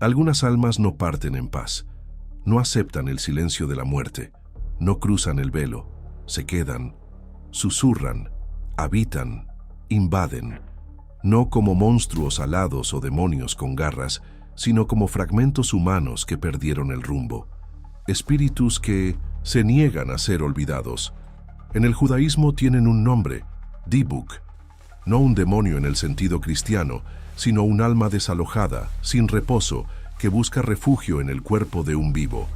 Algunas almas no parten en paz, no aceptan el silencio de la muerte, no cruzan el velo, se quedan, susurran, habitan, invaden, no como monstruos alados o demonios con garras, sino como fragmentos humanos que perdieron el rumbo, espíritus que se niegan a ser olvidados. En el judaísmo tienen un nombre, Dibuk, no un demonio en el sentido cristiano, sino un alma desalojada, sin reposo, que busca refugio en el cuerpo de un vivo.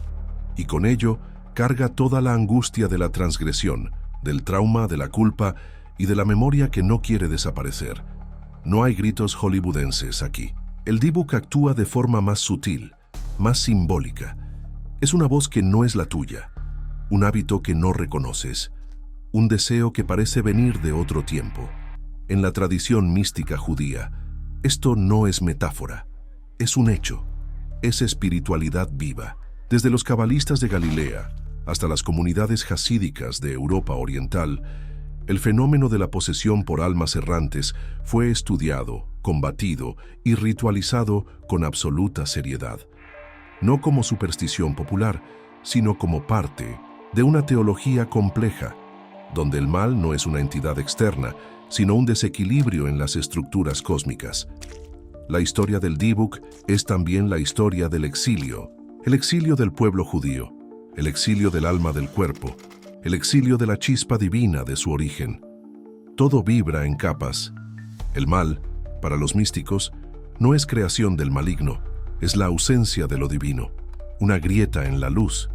Y con ello carga toda la angustia de la transgresión, del trauma, de la culpa y de la memoria que no quiere desaparecer. No hay gritos hollywoodenses aquí. El Dibuk actúa de forma más sutil, más simbólica. Es una voz que no es la tuya, un hábito que no reconoces, un deseo que parece venir de otro tiempo. En la tradición mística judía, esto no es metáfora, es un hecho, es espiritualidad viva. Desde los cabalistas de Galilea hasta las comunidades jasídicas de Europa Oriental, el fenómeno de la posesión por almas errantes fue estudiado, combatido y ritualizado con absoluta seriedad. No como superstición popular, sino como parte de una teología compleja, donde el mal no es una entidad externa, sino un desequilibrio en las estructuras cósmicas. La historia del Dibuk es también la historia del exilio, el exilio del pueblo judío, el exilio del alma del cuerpo, el exilio de la chispa divina de su origen. Todo vibra en capas. El mal, para los místicos, no es creación del maligno, es la ausencia de lo divino, una grieta en la luz.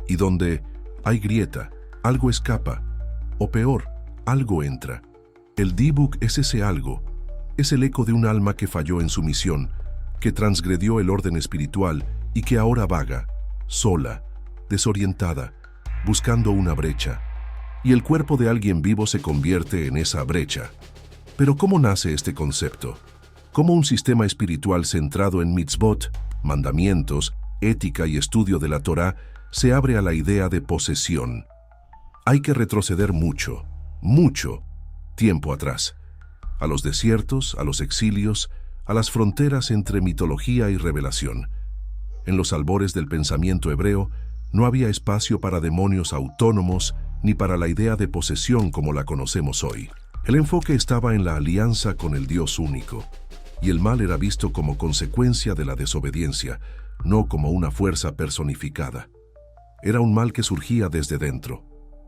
Y donde hay grieta, algo escapa, o peor, algo entra. El Dibuk es ese algo, es el eco de un alma que falló en su misión, que transgredió el orden espiritual y que ahora vaga, sola, desorientada, buscando una brecha. Y el cuerpo de alguien vivo se convierte en esa brecha. Pero ¿cómo nace este concepto? ¿Cómo un sistema espiritual centrado en mitzvot, mandamientos, ética y estudio de la Torá se abre a la idea de posesión? Hay que retroceder mucho, mucho tiempo atrás, a los desiertos, a los exilios, a las fronteras entre mitología y revelación. En los albores del pensamiento hebreo no había espacio para demonios autónomos ni para la idea de posesión como la conocemos hoy. El enfoque estaba en la alianza con el Dios único, y el mal era visto como consecuencia de la desobediencia, no como una fuerza personificada. Era un mal que surgía desde dentro,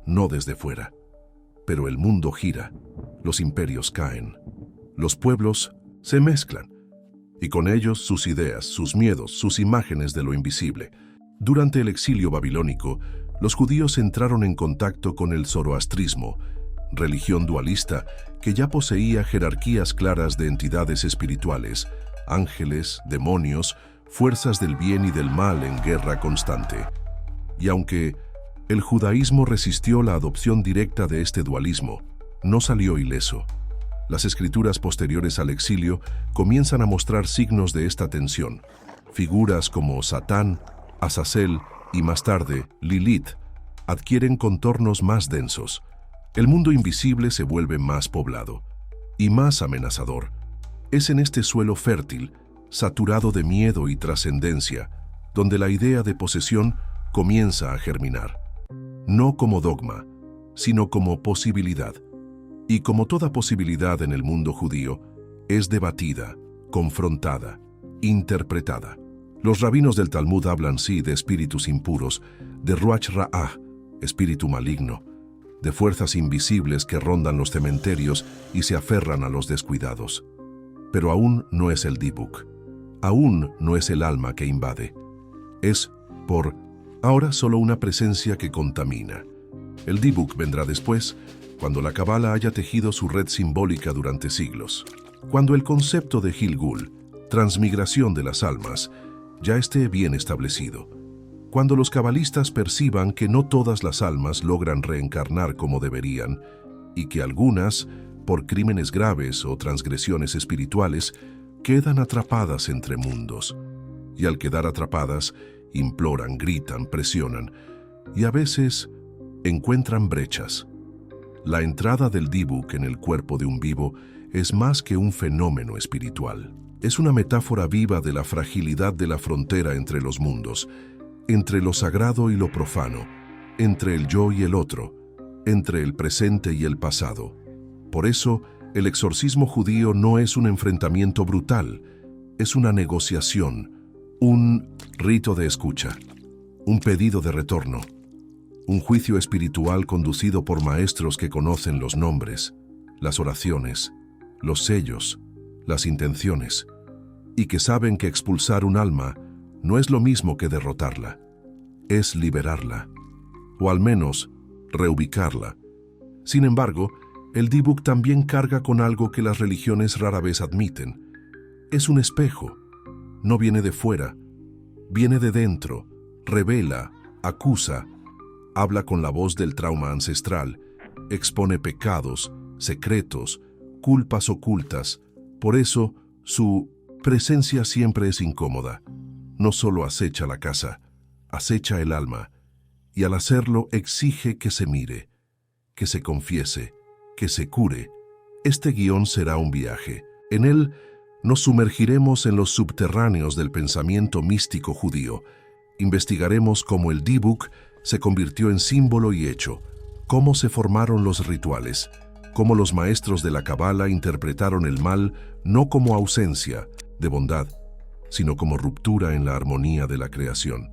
no desde fuera. Pero el mundo gira, los imperios caen, los pueblos se mezclan, y con ellos sus ideas, sus miedos, sus imágenes de lo invisible. Durante el exilio babilónico, los judíos entraron en contacto con el zoroastrismo, religión dualista que ya poseía jerarquías claras de entidades espirituales, ángeles, demonios, fuerzas del bien y del mal en guerra constante. Y aunque el judaísmo resistió la adopción directa de este dualismo, no salió ileso. Las escrituras posteriores al exilio comienzan a mostrar signos de esta tensión. Figuras como Satán, Azazel y más tarde Lilith adquieren contornos más densos. El mundo invisible se vuelve más poblado y más amenazador. Es en este suelo fértil, saturado de miedo y trascendencia, donde la idea de posesión comienza a germinar. No como dogma, sino como posibilidad. Y como toda posibilidad en el mundo judío, es debatida, confrontada, interpretada. Los rabinos del Talmud hablan sí de espíritus impuros, de Ruach Ra'ah, espíritu maligno, de fuerzas invisibles que rondan los cementerios y se aferran a los descuidados. Pero aún no es el Dibuk, aún no es el alma que invade. Es, por ahora, solo una presencia que contamina. El Dibuk vendrá después, cuando la Kabbalah haya tejido su red simbólica durante siglos. Cuando el concepto de Gilgul, transmigración de las almas, ya esté bien establecido. Cuando los cabalistas perciban que no todas las almas logran reencarnar como deberían, y que algunas, por crímenes graves o transgresiones espirituales, quedan atrapadas entre mundos. Y al quedar atrapadas, imploran, gritan, presionan, y a veces encuentran brechas. La entrada del Dibuk en el cuerpo de un vivo es más que un fenómeno espiritual. es una metáfora viva de la fragilidad de la frontera entre los mundos, entre lo sagrado y lo profano, entre el yo y el otro, entre el presente y el pasado. Por eso, el exorcismo judío no es un enfrentamiento brutal, es una negociación, un rito de escucha, un pedido de retorno, un juicio espiritual conducido por maestros que conocen los nombres, las oraciones, los sellos, las intenciones, y que saben que expulsar un alma no es lo mismo que derrotarla, es liberarla, o al menos reubicarla. Sin embargo, el Dybbuk también carga con algo que las religiones rara vez admiten. Es un espejo. No viene de fuera, viene de dentro, revela, acusa, habla con la voz del trauma ancestral, expone pecados, secretos, culpas ocultas. Por eso, su presencia siempre es incómoda. No solo acecha la casa, acecha el alma, y al hacerlo exige que se mire, que se confiese, que se cure. Este guión será un viaje. En él nos sumergiremos en los subterráneos del pensamiento místico judío. Investigaremos cómo el Dybbuk se convirtió en símbolo y hecho, cómo se formaron los rituales, cómo los maestros de la Cábala interpretaron el mal no como ausencia de bondad, sino como ruptura en la armonía de la creación.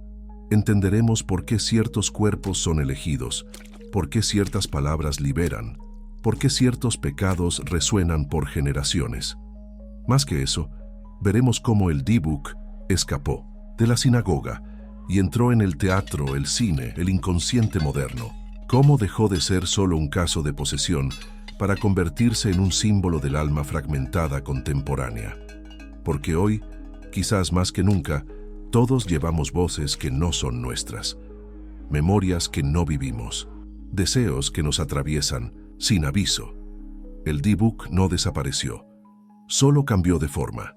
Entenderemos por qué ciertos cuerpos son elegidos, por qué ciertas palabras liberan, por qué ciertos pecados resuenan por generaciones. Más que eso, veremos cómo el Dybbuk escapó de la sinagoga y entró en el teatro, el cine, el inconsciente moderno. Cómo dejó de ser solo un caso de posesión para convertirse en un símbolo del alma fragmentada contemporánea. Porque hoy, quizás más que nunca, todos llevamos voces que no son nuestras, memorias que no vivimos, deseos que nos atraviesan sin aviso. El Dybbuk no desapareció, solo cambió de forma.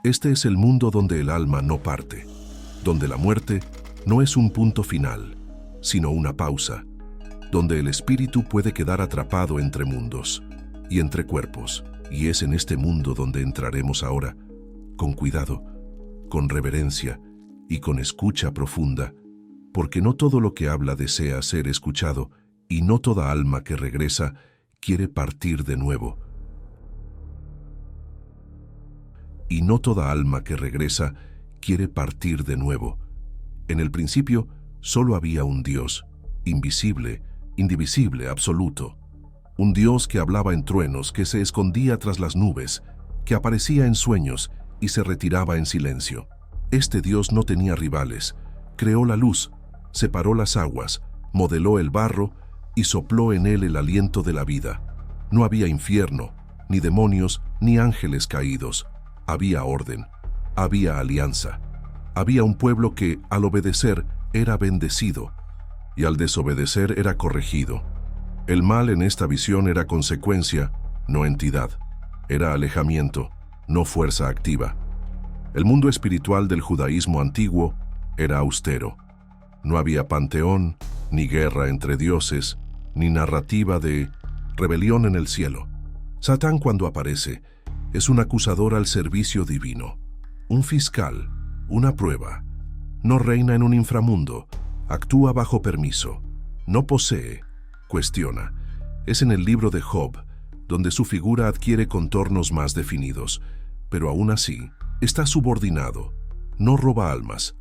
Este es el mundo donde el alma no parte, donde la muerte no es un punto final, sino una pausa, donde el espíritu puede quedar atrapado entre mundos y entre cuerpos. Y es en este mundo donde entraremos ahora, con cuidado, con reverencia y con escucha profunda, porque no todo lo que habla desea ser escuchado, y no toda alma que regresa quiere partir de nuevo. Y no toda alma que regresa quiere partir de nuevo. En el principio solo había un Dios, invisible, indivisible, absoluto. Un Dios que hablaba en truenos, que se escondía tras las nubes, que aparecía en sueños y se retiraba en silencio. Este Dios no tenía rivales. Creó la luz, separó las aguas, modeló el barro y sopló en él el aliento de la vida. No había infierno, ni demonios, ni ángeles caídos. Había orden, había alianza. Había un pueblo que, al obedecer, era bendecido, y al desobedecer era corregido. El mal en esta visión era consecuencia, no entidad. Era alejamiento, no fuerza activa. El mundo espiritual del judaísmo antiguo era austero. No había panteón, ni guerra entre dioses, ni narrativa de rebelión en el cielo. Satán, cuando aparece, es un acusador al servicio divino, un fiscal, una prueba. No reina en un inframundo, actúa bajo permiso, no posee, cuestiona. Es en el libro de Job, donde su figura adquiere contornos más definidos, pero aún así está subordinado, no roba almas,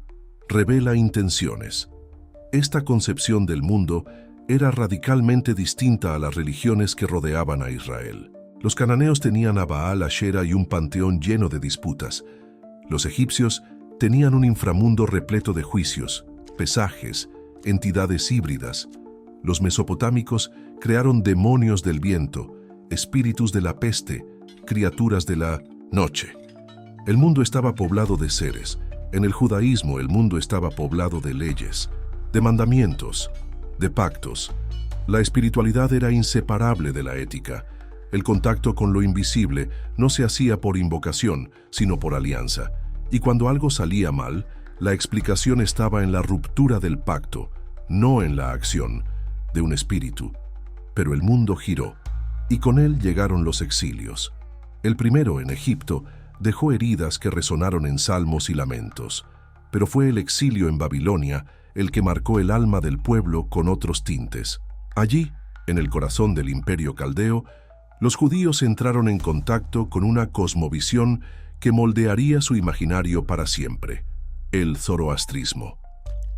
revela intenciones. Esta concepción del mundo era radicalmente distinta a las religiones que rodeaban a Israel. Los cananeos tenían a Baal, Ashera y un panteón lleno de disputas. Los egipcios tenían un inframundo repleto de juicios, pesajes, entidades híbridas. Los mesopotámicos crearon demonios del viento, espíritus de la peste, criaturas de la noche. El mundo estaba poblado de seres. En el judaísmo el mundo estaba poblado de leyes, de mandamientos, de pactos. La espiritualidad era inseparable de la ética. El contacto con lo invisible no se hacía por invocación, sino por alianza. Y cuando algo salía mal, la explicación estaba en la ruptura del pacto, no en la acción de un espíritu. Pero el mundo giró, y con él llegaron los exilios. El primero en Egipto, dejó heridas que resonaron en salmos y lamentos, pero fue el exilio en Babilonia el que marcó el alma del pueblo con otros tintes. Allí, en el corazón del imperio caldeo, los judíos entraron en contacto con una cosmovisión que moldearía su imaginario para siempre: el zoroastrismo.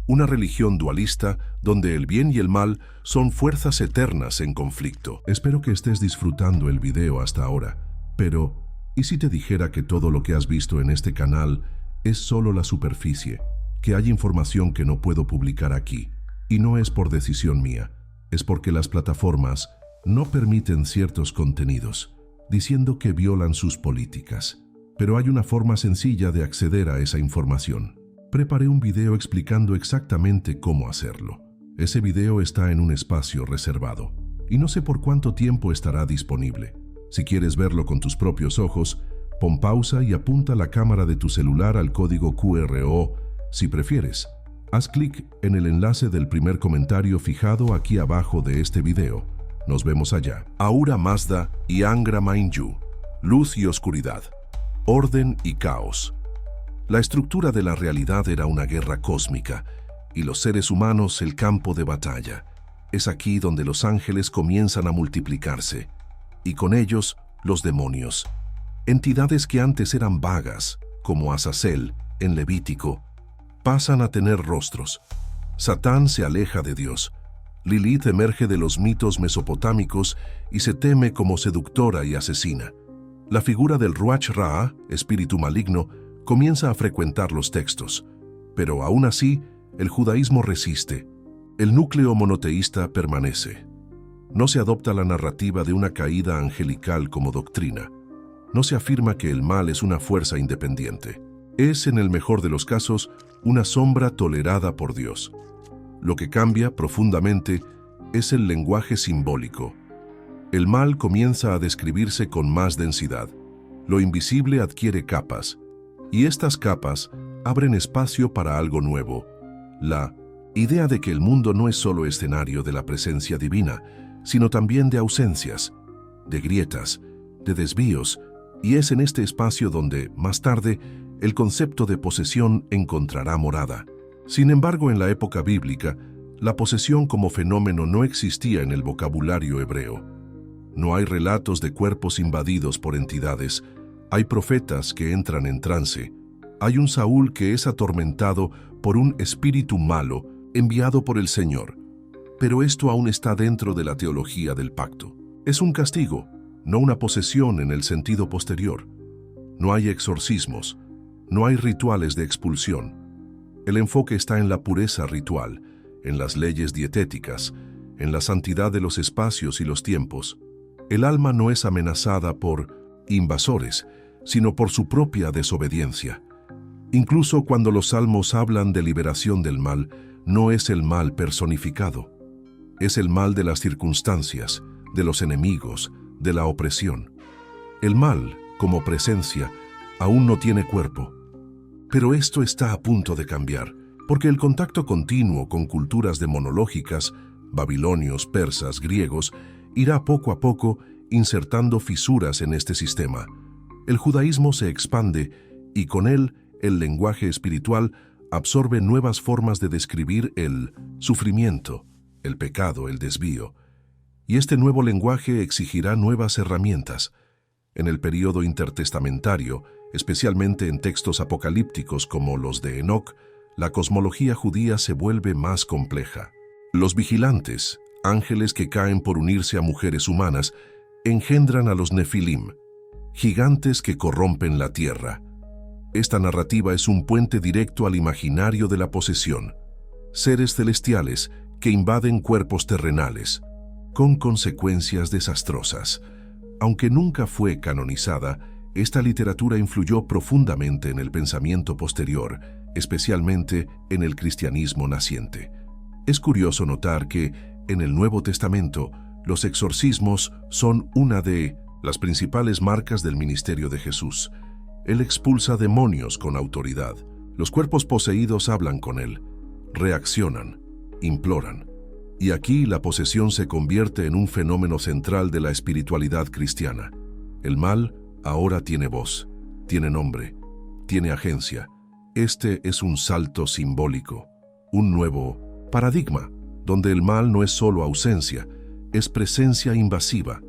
Una religión dualista donde el bien y el mal son fuerzas eternas en conflicto. Espero que estés disfrutando el video hasta ahora, pero ¿y si te dijera que todo lo que has visto en este canal es solo la superficie? Que hay información que no puedo publicar aquí, y no es por decisión mía, es porque las plataformas no permiten ciertos contenidos, diciendo que violan sus políticas. Pero hay una forma sencilla de acceder a esa información. Preparé un video explicando exactamente cómo hacerlo. Ese video está en un espacio reservado, y no sé por cuánto tiempo estará disponible. Si quieres verlo con tus propios ojos, pon pausa y apunta la cámara de tu celular al código QR o, si prefieres, haz clic en el enlace del primer comentario fijado aquí abajo de este video. Nos vemos allá. Ahura Mazda y Angra Mainyu. Luz y oscuridad. Orden y caos. La estructura de la realidad era una guerra cósmica, y los seres humanos el campo de batalla. Es aquí donde los ángeles comienzan a multiplicarse, y con ellos los demonios. Entidades que antes eran vagas, como Azazel en Levítico, pasan a tener rostros. Satán se aleja de Dios. Lilith emerge de los mitos mesopotámicos y se teme como seductora y asesina. La figura del Ruach Ra, espíritu maligno, comienza a frecuentar los textos, pero aún así, el judaísmo resiste. El núcleo monoteísta permanece. No se adopta la narrativa de una caída angelical como doctrina. No se afirma que el mal es una fuerza independiente. Es, en el mejor de los casos, una sombra tolerada por Dios. Lo que cambia profundamente es el lenguaje simbólico. El mal comienza a describirse con más densidad. Lo invisible adquiere capas, y estas capas abren espacio para algo nuevo. La idea de que el mundo no es solo escenario de la presencia divina, sino también de ausencias, de grietas, de desvíos, y es en este espacio donde, más tarde, el concepto de posesión encontrará morada. Sin embargo, en la época bíblica, la posesión como fenómeno no existía en el vocabulario hebreo. No hay relatos de cuerpos invadidos por entidades. Hay profetas que entran en trance. Hay un Saúl que es atormentado por un espíritu malo enviado por el Señor. Pero esto aún está dentro de la teología del pacto. Es un castigo, no una posesión en el sentido posterior. No hay exorcismos, no hay rituales de expulsión. El enfoque está en la pureza ritual, en las leyes dietéticas, en la santidad de los espacios y los tiempos. El alma no es amenazada por invasores, sino por su propia desobediencia. Incluso cuando los salmos hablan de liberación del mal, no es el mal personificado. Es el mal de las circunstancias, de los enemigos, de la opresión. El mal, como presencia, aún no tiene cuerpo. Pero esto está a punto de cambiar, porque el contacto continuo con culturas demonológicas, babilonios, persas, griegos, irá poco a poco insertando fisuras en este sistema. El judaísmo se expande y con él el lenguaje espiritual absorbe nuevas formas de describir el sufrimiento, el pecado, el desvío. Y este nuevo lenguaje exigirá nuevas herramientas. En el período intertestamentario, especialmente en textos apocalípticos como los de Enoc, la cosmología judía se vuelve más compleja. Los vigilantes, ángeles que caen por unirse a mujeres humanas, engendran a los nefilim, gigantes que corrompen la tierra. Esta narrativa es un puente directo al imaginario de la posesión, seres celestiales que invaden cuerpos terrenales, con consecuencias desastrosas. Aunque nunca fue canonizada, esta literatura influyó profundamente en el pensamiento posterior, especialmente en el cristianismo naciente. Es curioso notar que, en el Nuevo Testamento, los exorcismos son una de las principales marcas del ministerio de Jesús. Él expulsa demonios con autoridad. Los cuerpos poseídos hablan con él, reaccionan, imploran. Y aquí la posesión se convierte en un fenómeno central de la espiritualidad cristiana. El mal ahora tiene voz, tiene nombre, tiene agencia. Este es un salto simbólico, un nuevo paradigma, donde el mal no es solo ausencia, es presencia invasiva.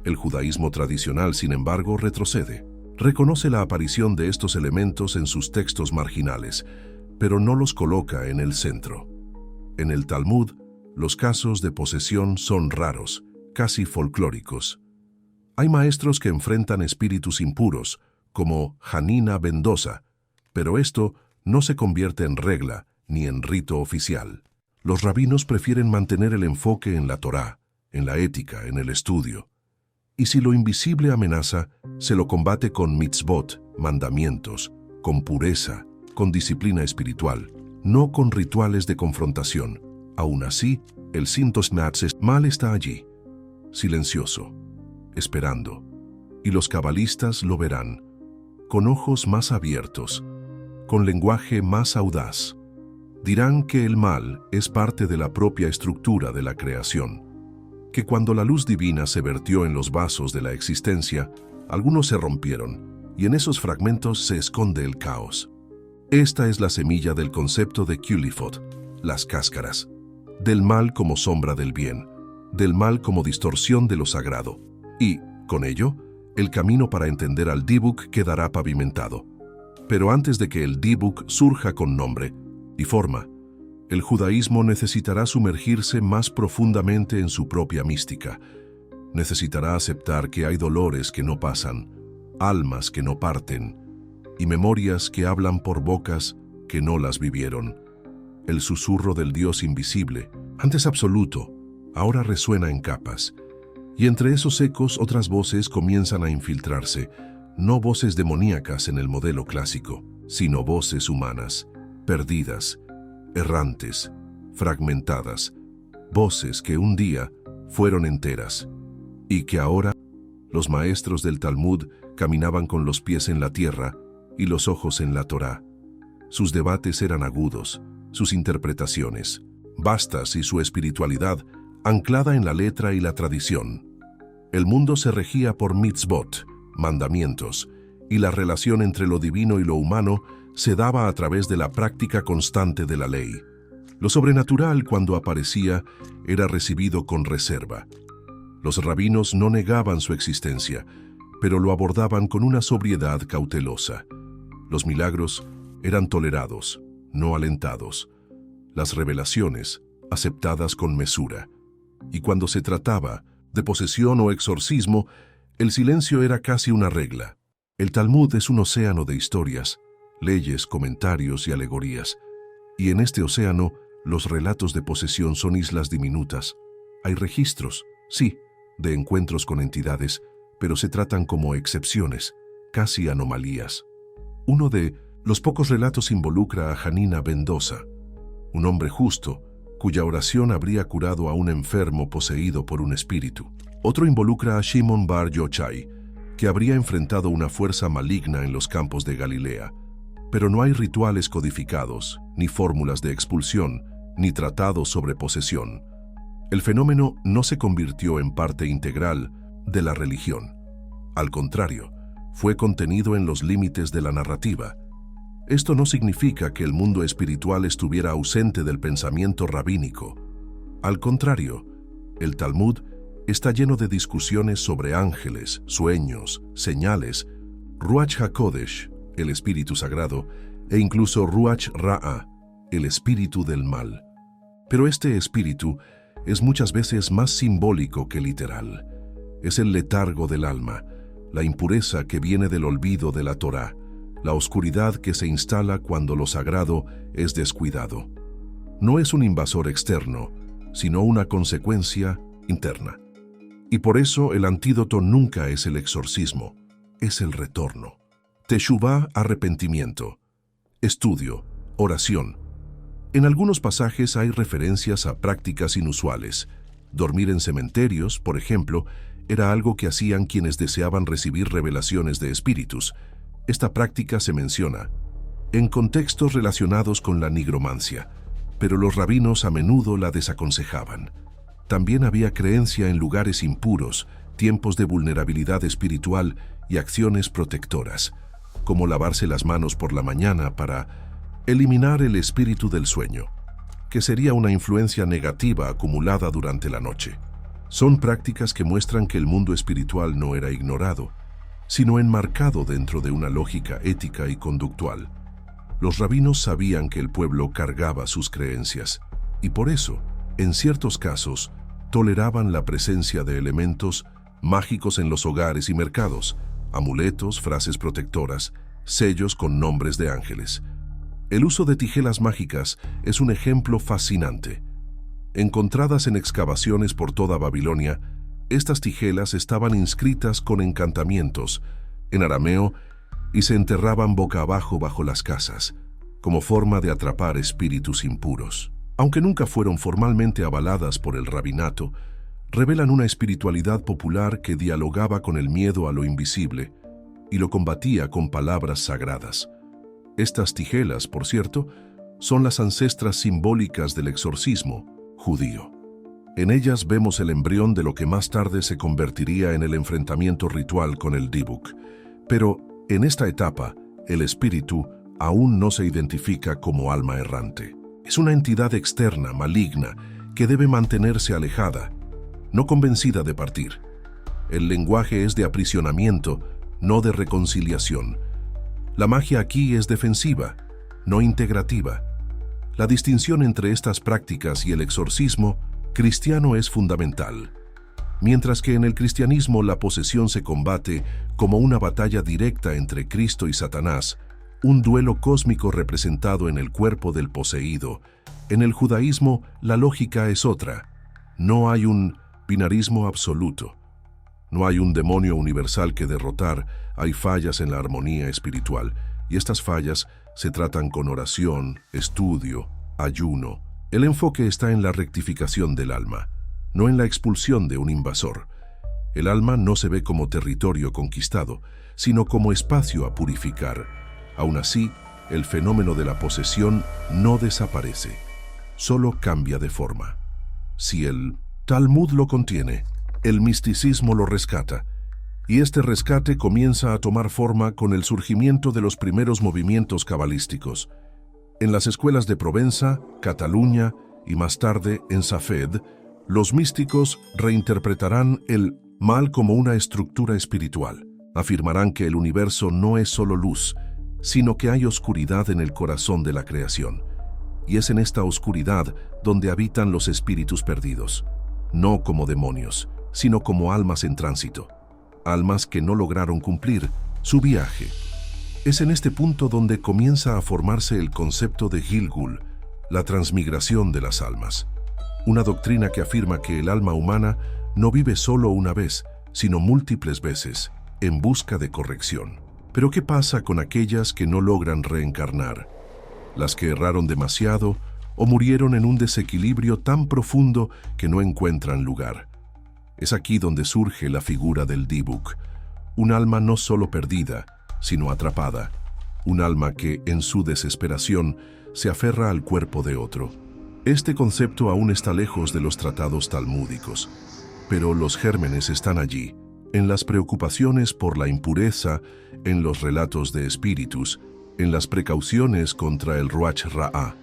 El judaísmo tradicional, sin embargo, retrocede. Reconoce la aparición de estos elementos en sus textos marginales, pero no los coloca en el centro. En el Talmud, los casos de posesión son raros, casi folclóricos. Hay maestros que enfrentan espíritus impuros, como Hanina ben Dosa, pero esto no se convierte en regla ni en rito oficial. Los rabinos prefieren mantener el enfoque en la Torá, en la ética, en el estudio. Y si lo invisible amenaza, se lo combate con mitzvot, mandamientos, con pureza, con disciplina espiritual, no con rituales de confrontación. Aún así, el mal está allí, silencioso, esperando. Y los cabalistas lo verán, con ojos más abiertos, con lenguaje más audaz. Dirán que el mal es parte de la propia estructura de la creación, que cuando la luz divina se vertió en los vasos de la existencia, algunos se rompieron, y en esos fragmentos se esconde el caos. Esta es la semilla del concepto de Qliphoth, las cáscaras, del mal como sombra del bien, del mal como distorsión de lo sagrado, y, con ello, el camino para entender al Dibuk quedará pavimentado. Pero antes de que el Dibuk surja con nombre y forma, el judaísmo necesitará sumergirse más profundamente en su propia mística. Necesitará aceptar que hay dolores que no pasan, almas que no parten, y memorias que hablan por bocas que no las vivieron. El susurro del Dios invisible, antes absoluto, ahora resuena en capas, y entre esos ecos otras voces comienzan a infiltrarse, no voces demoníacas en el modelo clásico, sino voces humanas, perdidas, errantes, fragmentadas, voces que un día fueron enteras, y que ahora los maestros del Talmud caminaban con los pies en la tierra y los ojos en la Torá. Sus debates eran agudos, sus interpretaciones vastas y su espiritualidad anclada en la letra y la tradición. El mundo se regía por mitzvot, mandamientos, y la relación entre lo divino y lo humano se daba a través de la práctica constante de la ley. Lo sobrenatural, cuando aparecía, era recibido con reserva. Los rabinos no negaban su existencia, pero lo abordaban con una sobriedad cautelosa. Los milagros eran tolerados, no alentados. Las revelaciones, aceptadas con mesura. Y cuando se trataba de posesión o exorcismo, el silencio era casi una regla. El Talmud es un océano de historias, leyes, comentarios y alegorías. Y en este océano, los relatos de posesión son islas diminutas. Hay registros, sí, de encuentros con entidades, pero se tratan como excepciones, casi anomalías. Uno de los pocos relatos involucra a Hanina ben Dosa, un hombre justo, cuya oración habría curado a un enfermo poseído por un espíritu. Otro involucra a Shimon bar Yochai, que habría enfrentado una fuerza maligna en los campos de Galilea. Pero no hay rituales codificados, ni fórmulas de expulsión, ni tratados sobre posesión. El fenómeno no se convirtió en parte integral de la religión. Al contrario, fue contenido en los límites de la narrativa. Esto no significa que el mundo espiritual estuviera ausente del pensamiento rabínico. Al contrario, el Talmud está lleno de discusiones sobre ángeles, sueños, señales, Ruach HaKodesh, el espíritu sagrado, e incluso Ruach Ra'a, el espíritu del mal. Pero este espíritu es muchas veces más simbólico que literal. Es el letargo del alma, la impureza que viene del olvido de la Torá, la oscuridad que se instala cuando lo sagrado es descuidado. No es un invasor externo, sino una consecuencia interna. Y por eso el antídoto nunca es el exorcismo, es el retorno. Teshuvá, arrepentimiento. Estudio, oración. En algunos pasajes hay referencias a prácticas inusuales. Dormir en cementerios, por ejemplo, era algo que hacían quienes deseaban recibir revelaciones de espíritus. Esta práctica se menciona en contextos relacionados con la nigromancia, pero los rabinos a menudo la desaconsejaban. También había creencia en lugares impuros, tiempos de vulnerabilidad espiritual y acciones protectoras. como lavarse las manos por la mañana para eliminar el espíritu del sueño, que sería una influencia negativa acumulada durante la noche. Son prácticas que muestran que el mundo espiritual no era ignorado, sino enmarcado dentro de una lógica ética y conductual. Los rabinos sabían que el pueblo cargaba sus creencias, y por eso, en ciertos casos, toleraban la presencia de elementos mágicos en los hogares y mercados, amuletos, frases protectoras, sellos con nombres de ángeles. El uso de tijelas mágicas es un ejemplo fascinante. Encontradas en excavaciones por toda Babilonia, estas tijelas estaban inscritas con encantamientos en arameo y se enterraban boca abajo bajo las casas, como forma de atrapar espíritus impuros. Aunque nunca fueron formalmente avaladas por el rabinato, revelan una espiritualidad popular que dialogaba con el miedo a lo invisible y lo combatía con palabras sagradas. Estas tijelas, por cierto, son las ancestras simbólicas del exorcismo judío. En ellas vemos el embrión de lo que más tarde se convertiría en el enfrentamiento ritual con el Dibuk. Pero, en esta etapa, el espíritu aún no se identifica como alma errante. Es una entidad externa, maligna, que debe mantenerse alejada, no convencida de partir. El lenguaje es de aprisionamiento, no de reconciliación. La magia aquí es defensiva, no integrativa. La distinción entre estas prácticas y el exorcismo cristiano es fundamental. Mientras que en el cristianismo la posesión se combate como una batalla directa entre Cristo y Satanás, un duelo cósmico representado en el cuerpo del poseído, en el judaísmo la lógica es otra. No hay un binarismo absoluto. No hay un demonio universal que derrotar, hay fallas en la armonía espiritual, y estas fallas se tratan con oración, estudio, ayuno. El enfoque está en la rectificación del alma, no en la expulsión de un invasor. El alma no se ve como territorio conquistado, sino como espacio a purificar. Aún así, el fenómeno de la posesión no desaparece, solo cambia de forma. Si el Talmud lo contiene, el misticismo lo rescata, y este rescate comienza a tomar forma con el surgimiento de los primeros movimientos cabalísticos. En las escuelas de Provenza, Cataluña y más tarde en Safed, los místicos reinterpretarán el mal como una estructura espiritual. Afirmarán que el universo no es solo luz, sino que hay oscuridad en el corazón de la creación. Y es en esta oscuridad donde habitan los espíritus perdidos, no como demonios, sino como almas en tránsito, almas que no lograron cumplir su viaje. Es en este punto donde comienza a formarse el concepto de Gilgul, la transmigración de las almas, una doctrina que afirma que el alma humana no vive solo una vez, sino múltiples veces, en busca de corrección. Pero ¿qué pasa con aquellas que no logran reencarnar? Las que erraron demasiado o murieron en un desequilibrio tan profundo que no encuentran lugar. Es aquí donde surge la figura del Dibuk, un alma no solo perdida, sino atrapada, un alma que, en su desesperación, se aferra al cuerpo de otro. Este concepto aún está lejos de los tratados talmúdicos, pero los gérmenes están allí, en las preocupaciones por la impureza, en los relatos de espíritus, en las precauciones contra el Ruach Ra'ah.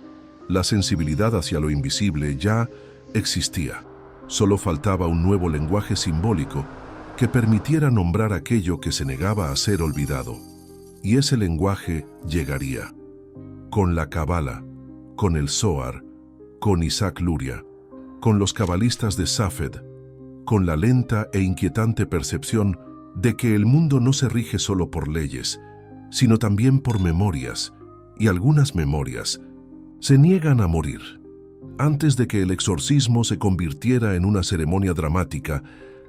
La sensibilidad hacia lo invisible ya existía. Solo faltaba un nuevo lenguaje simbólico que permitiera nombrar aquello que se negaba a ser olvidado. Y ese lenguaje llegaría. Con la Cábala, con el Zohar, con Isaac Luria, con los cabalistas de Safed, con la lenta e inquietante percepción de que el mundo no se rige solo por leyes, sino también por memorias, y algunas memorias se niegan a morir. Antes de que el exorcismo se convirtiera en una ceremonia dramática,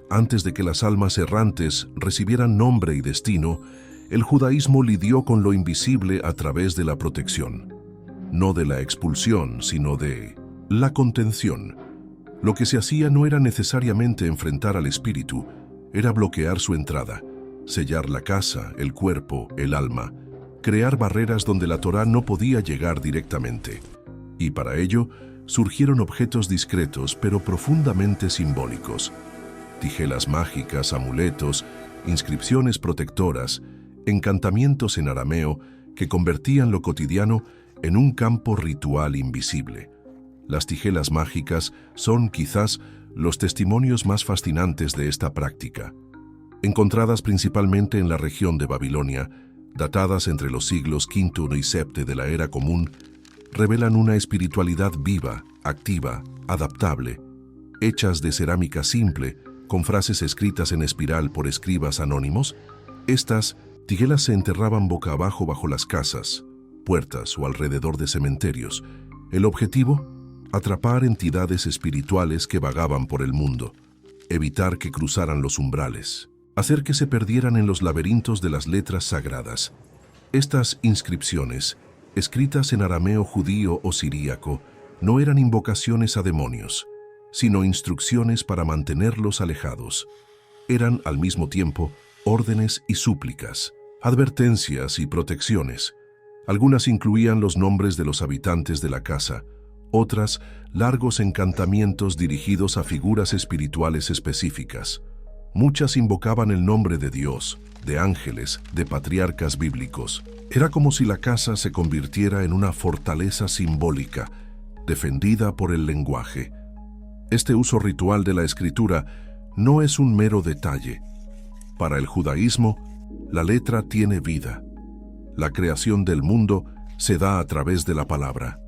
antes de que las almas errantes recibieran nombre y destino, el judaísmo lidió con lo invisible a través de la protección. No de la expulsión, sino de la contención. Lo que se hacía no era necesariamente enfrentar al espíritu, era bloquear su entrada, sellar la casa, el cuerpo, el alma, crear barreras donde la Torá no podía llegar directamente. Y para ello, surgieron objetos discretos pero profundamente simbólicos. Tijelas mágicas, amuletos, inscripciones protectoras, encantamientos en arameo que convertían lo cotidiano en un campo ritual invisible. Las tijelas mágicas son, quizás, los testimonios más fascinantes de esta práctica. Encontradas principalmente en la región de Babilonia, datadas entre los siglos V y VII de la Era Común, revelan una espiritualidad viva, activa, adaptable, hechas de cerámica simple, con frases escritas en espiral por escribas anónimos. Estas tijelas se enterraban boca abajo bajo las casas, puertas o alrededor de cementerios. El objetivo: atrapar entidades espirituales que vagaban por el mundo, evitar que cruzaran los umbrales, hacer que se perdieran en los laberintos de las letras sagradas. Estas inscripciones, escritas en arameo judío o siríaco, no eran invocaciones a demonios, sino instrucciones para mantenerlos alejados. Eran, al mismo tiempo, órdenes y súplicas, advertencias y protecciones. Algunas incluían los nombres de los habitantes de la casa, otras, largos encantamientos dirigidos a figuras espirituales específicas. Muchas invocaban el nombre de Dios, de ángeles, de patriarcas bíblicos. Era como si la casa se convirtiera en una fortaleza simbólica, defendida por el lenguaje. Este uso ritual de la escritura no es un mero detalle. Para el judaísmo, la letra tiene vida. La creación del mundo se da a través de la palabra.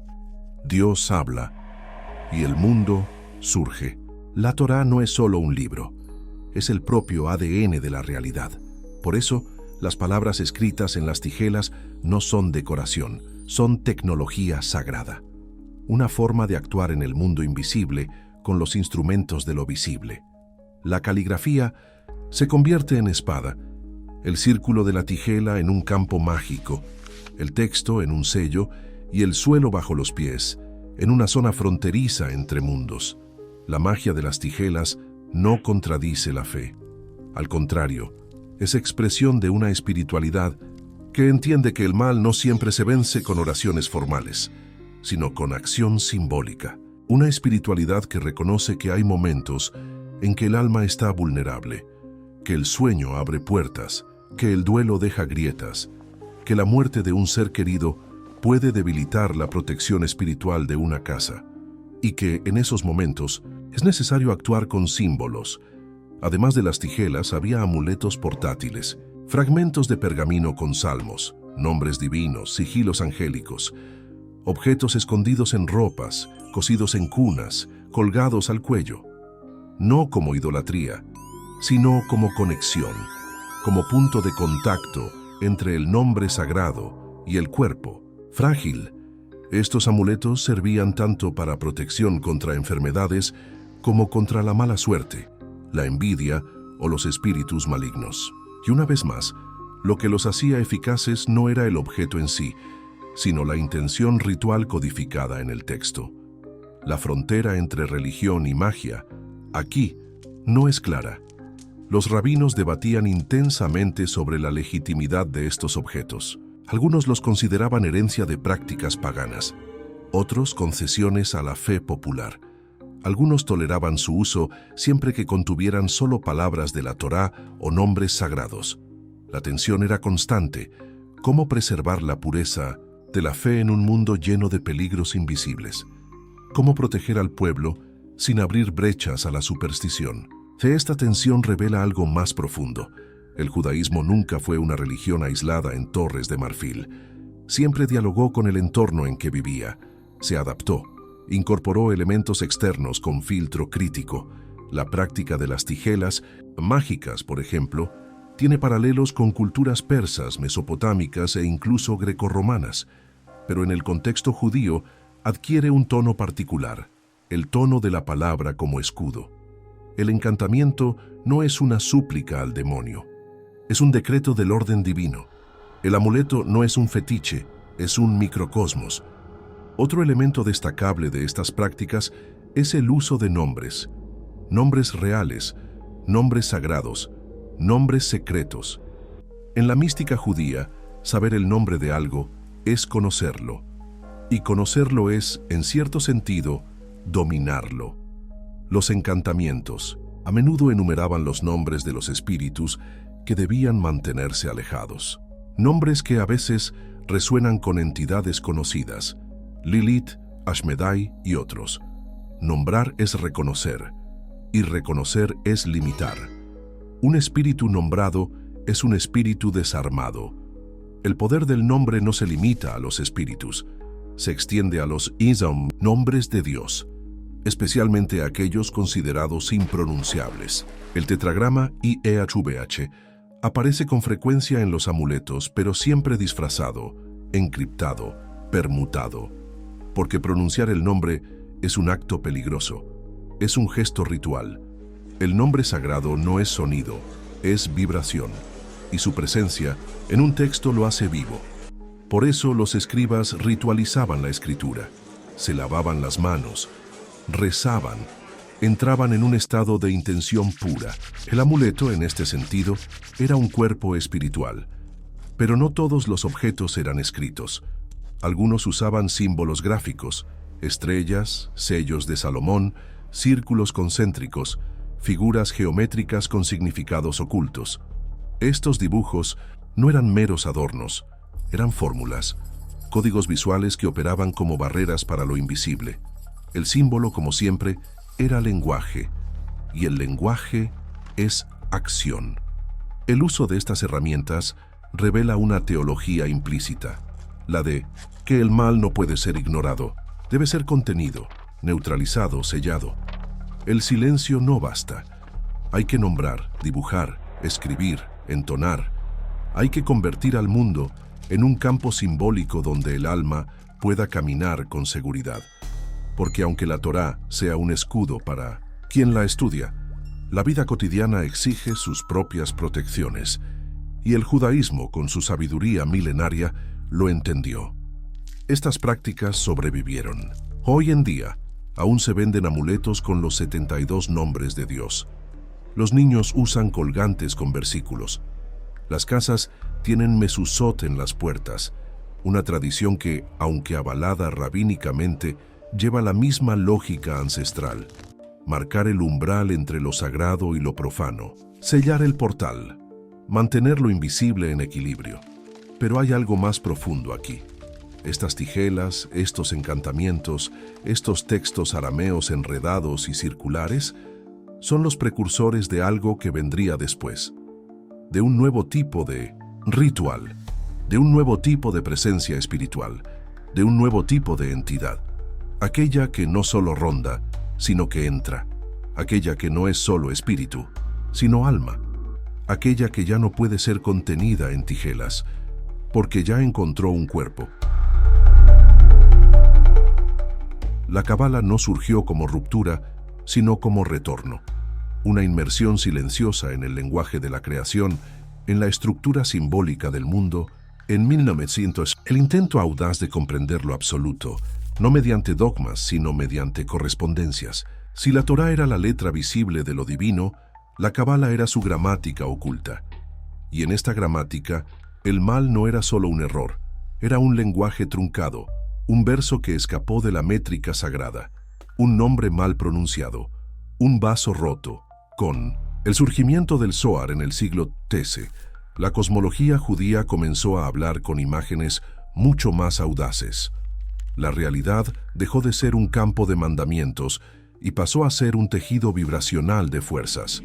Dios habla y el mundo surge. La Torá no es solo un libro, es el propio ADN de la realidad. Por eso, las palabras escritas en las tijelas no son decoración, son tecnología sagrada. Una forma de actuar en el mundo invisible con los instrumentos de lo visible. La caligrafía se convierte en espada, el círculo de la tijela en un campo mágico, el texto en un sello y el suelo bajo los pies, en una zona fronteriza entre mundos. La magia de las tijelas no contradice la fe. Al contrario, es expresión de una espiritualidad que entiende que el mal no siempre se vence con oraciones formales, sino con acción simbólica. Una espiritualidad que reconoce que hay momentos en que el alma está vulnerable, que el sueño abre puertas, que el duelo deja grietas, que la muerte de un ser querido puede debilitar la protección espiritual de una casa, y que en esos momentos es necesario actuar con símbolos. Además de las tijelas, había amuletos portátiles, fragmentos de pergamino con salmos, nombres divinos, sigilos angélicos, objetos escondidos en ropas, cosidos en cunas, colgados al cuello. No como idolatría, sino como conexión, como punto de contacto entre el nombre sagrado y el cuerpo frágil. Estos amuletos servían tanto para protección contra enfermedades como contra la mala suerte, la envidia o los espíritus malignos. Y una vez más, lo que los hacía eficaces no era el objeto en sí, sino la intención ritual codificada en el texto. La frontera entre religión y magia, aquí, no es clara. Los rabinos debatían intensamente sobre la legitimidad de estos objetos. Algunos los consideraban herencia de prácticas paganas, otros concesiones a la fe popular. Algunos toleraban su uso siempre que contuvieran solo palabras de la Torá o nombres sagrados. La tensión era constante. ¿Cómo preservar la pureza de la fe en un mundo lleno de peligros invisibles? ¿Cómo proteger al pueblo sin abrir brechas a la superstición? De esta tensión revela algo más profundo. El judaísmo nunca fue una religión aislada en Torres de Marfil. Siempre dialogó con el entorno en que vivía. Se adaptó, incorporó elementos externos con filtro crítico. La práctica de las tijelas mágicas, por ejemplo, tiene paralelos con culturas persas, mesopotámicas e incluso grecorromanas. Pero en el contexto judío adquiere un tono particular, el tono de la palabra como escudo. El encantamiento no es una súplica al demonio, es un decreto del orden divino. El amuleto no es un fetiche, es un microcosmos. Otro elemento destacable de estas prácticas es el uso de nombres. Nombres reales, nombres sagrados, nombres secretos. En la mística judía, saber el nombre de algo es conocerlo. Y conocerlo es, en cierto sentido, dominarlo. Los encantamientos a menudo enumeraban los nombres de los espíritus que debían mantenerse alejados. nombres que a veces resuenan con entidades conocidas, Lilith, Ashmedai y otros. Nombrar es reconocer, y reconocer es limitar. Un espíritu nombrado es un espíritu desarmado. El poder del nombre no se limita a los espíritus, se extiende a los Isam, nombres de Dios, especialmente a aquellos considerados impronunciables. El tetragrama IEHVH aparece con frecuencia en los amuletos, pero siempre disfrazado, encriptado, permutado, porque pronunciar el nombre es un acto peligroso, es un gesto ritual. El nombre sagrado no es sonido, es vibración, y su presencia en un texto lo hace vivo. Por eso los escribas ritualizaban la escritura, se lavaban las manos, rezaban, entraban en un estado de intención pura. El amuleto, en este sentido, era un cuerpo espiritual. Pero no todos los objetos eran escritos. Algunos usaban símbolos gráficos, estrellas, sellos de Salomón, círculos concéntricos, figuras geométricas con significados ocultos. Estos dibujos no eran meros adornos, eran fórmulas, códigos visuales que operaban como barreras para lo invisible. El símbolo, como siempre, era lenguaje, y el lenguaje es acción. El uso de estas herramientas revela una teología implícita, la de que el mal no puede ser ignorado, debe ser contenido, neutralizado, sellado. El silencio no basta. Hay que nombrar, dibujar, escribir, entonar. Hay que convertir al mundo en un campo simbólico donde el alma pueda caminar con seguridad. Porque aunque la Torá sea un escudo para quien la estudia, la vida cotidiana exige sus propias protecciones, y el judaísmo, con su sabiduría milenaria, lo entendió. Estas prácticas sobrevivieron. Hoy en día, aún se venden amuletos con los 72 nombres de Dios. Los niños usan colgantes con versículos. Las casas tienen mezuzot en las puertas, una tradición que, aunque avalada rabínicamente, lleva la misma lógica ancestral: marcar el umbral entre lo sagrado y lo profano, sellar el portal, mantener lo invisible en equilibrio. Pero hay algo más profundo aquí. Estas tijelas, estos encantamientos, estos textos arameos enredados y circulares, son los precursores de algo que vendría después, de un nuevo tipo de ritual, de un nuevo tipo de presencia espiritual, de un nuevo tipo de entidad. Aquella que no solo ronda, sino que entra. Aquella que no es solo espíritu, sino alma. Aquella que ya no puede ser contenida en tijelas, porque ya encontró un cuerpo. La Cábala no surgió como ruptura, sino como retorno. Una inmersión silenciosa en el lenguaje de la creación, en la estructura simbólica del mundo. En 1900, el intento audaz de comprender lo absoluto, no mediante dogmas, sino mediante correspondencias. Si la Torá era la letra visible de lo divino, la Cábala era su gramática oculta. Y en esta gramática, el mal no era solo un error, era un lenguaje truncado, un verso que escapó de la métrica sagrada, un nombre mal pronunciado, un vaso roto. Con el surgimiento del Zohar en el siglo XIII, la cosmología judía comenzó a hablar con imágenes mucho más audaces. La realidad dejó de ser un campo de mandamientos y pasó a ser un tejido vibracional de fuerzas,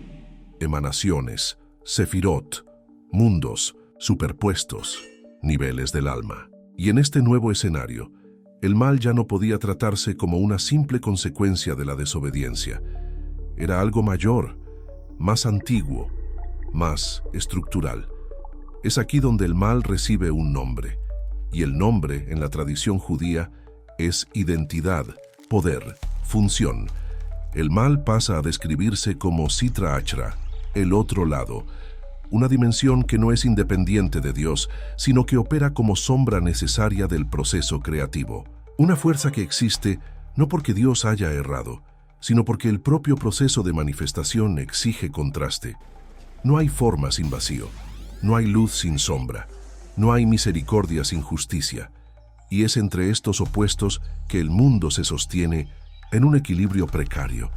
emanaciones, sefirot, mundos superpuestos, niveles del alma. Y en este nuevo escenario, el mal ya no podía tratarse como una simple consecuencia de la desobediencia. Era algo mayor, más antiguo, más estructural. Es aquí donde el mal recibe un nombre, y el nombre en la tradición judía es identidad, poder, función. El mal pasa a describirse como Sitra Achra, el otro lado, una dimensión que no es independiente de Dios, sino que opera como sombra necesaria del proceso creativo. Una fuerza que existe no porque Dios haya errado, sino porque el propio proceso de manifestación exige contraste. No hay forma sin vacío, no hay luz sin sombra, no hay misericordia sin justicia, y es entre estos opuestos que el mundo se sostiene en un equilibrio precario.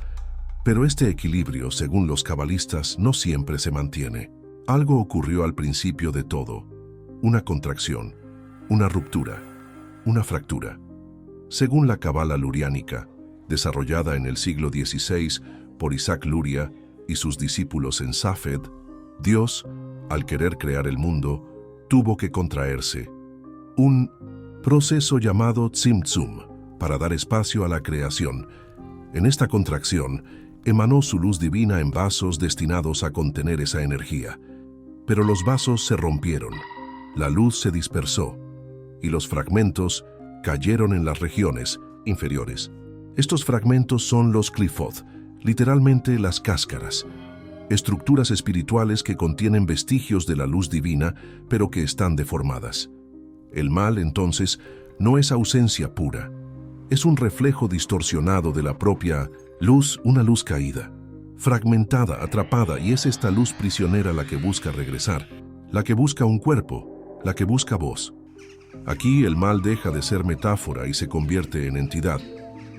Pero este equilibrio, según los cabalistas, no siempre se mantiene. Algo ocurrió al principio de todo. una contracción, una ruptura, una fractura. Según la Cábala luriánica, desarrollada en el siglo XVI por Isaac Luria y sus discípulos en Safed, Dios, al querer crear el mundo, tuvo que contraerse. Un proceso llamado Tzimtzum, para dar espacio a la creación. En esta contracción, emanó su luz divina en vasos destinados a contener esa energía. Pero los vasos se rompieron, la luz se dispersó, y los fragmentos cayeron en las regiones inferiores. Estos fragmentos son los Qliphoth, literalmente las cáscaras, estructuras espirituales que contienen vestigios de la luz divina, pero que están deformadas. El mal, entonces, no es ausencia pura. Es un reflejo distorsionado de la propia luz, una luz caída, fragmentada, atrapada, y es esta luz prisionera la que busca regresar, la que busca un cuerpo, la que busca voz. Aquí el mal deja de ser metáfora y se convierte en entidad,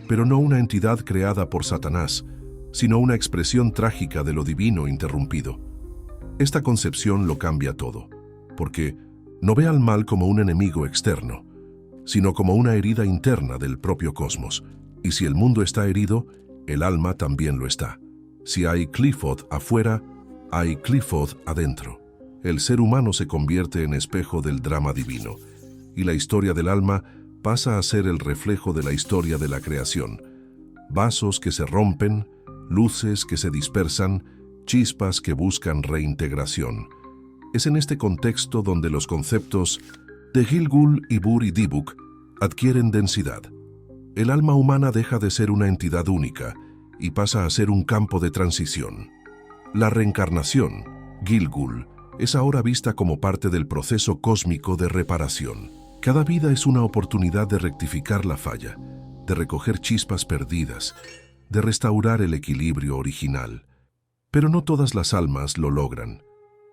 pero no una entidad creada por Satanás, sino una expresión trágica de lo divino interrumpido. Esta concepción lo cambia todo, porque no ve al mal como un enemigo externo, sino como una herida interna del propio cosmos. Y si el mundo está herido, el alma también lo está. Si hay Qliphoth afuera, hay Qliphoth adentro. El ser humano se convierte en espejo del drama divino, y la historia del alma pasa a ser el reflejo de la historia de la creación. Vasos que se rompen, luces que se dispersan, chispas que buscan reintegración. Es en este contexto donde los conceptos de Gilgul, Ibur y Dibuk adquieren densidad. El alma humana deja de ser una entidad única y pasa a ser un campo de transición. La reencarnación, Gilgul, es ahora vista como parte del proceso cósmico de reparación. Cada vida es una oportunidad de rectificar la falla, de recoger chispas perdidas, de restaurar el equilibrio original. Pero no todas las almas lo logran.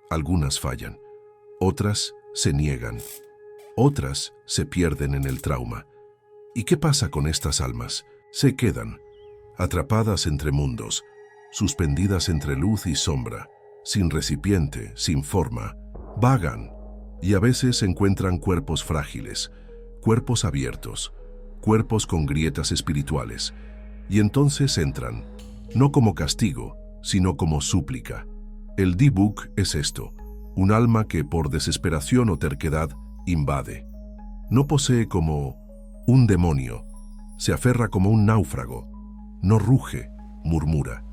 Algunas fallan, otras se niegan, otras se pierden en el trauma. ¿Y qué pasa con estas almas? Se quedan, atrapadas entre mundos, suspendidas entre luz y sombra, sin recipiente, sin forma, vagan, y a veces encuentran cuerpos frágiles, cuerpos abiertos, cuerpos con grietas espirituales, y entonces entran, no como castigo, sino como súplica. El Dibuk es esto, un alma que por desesperación o terquedad invade. No posee como un demonio, se aferra como un náufrago, no ruge, murmura.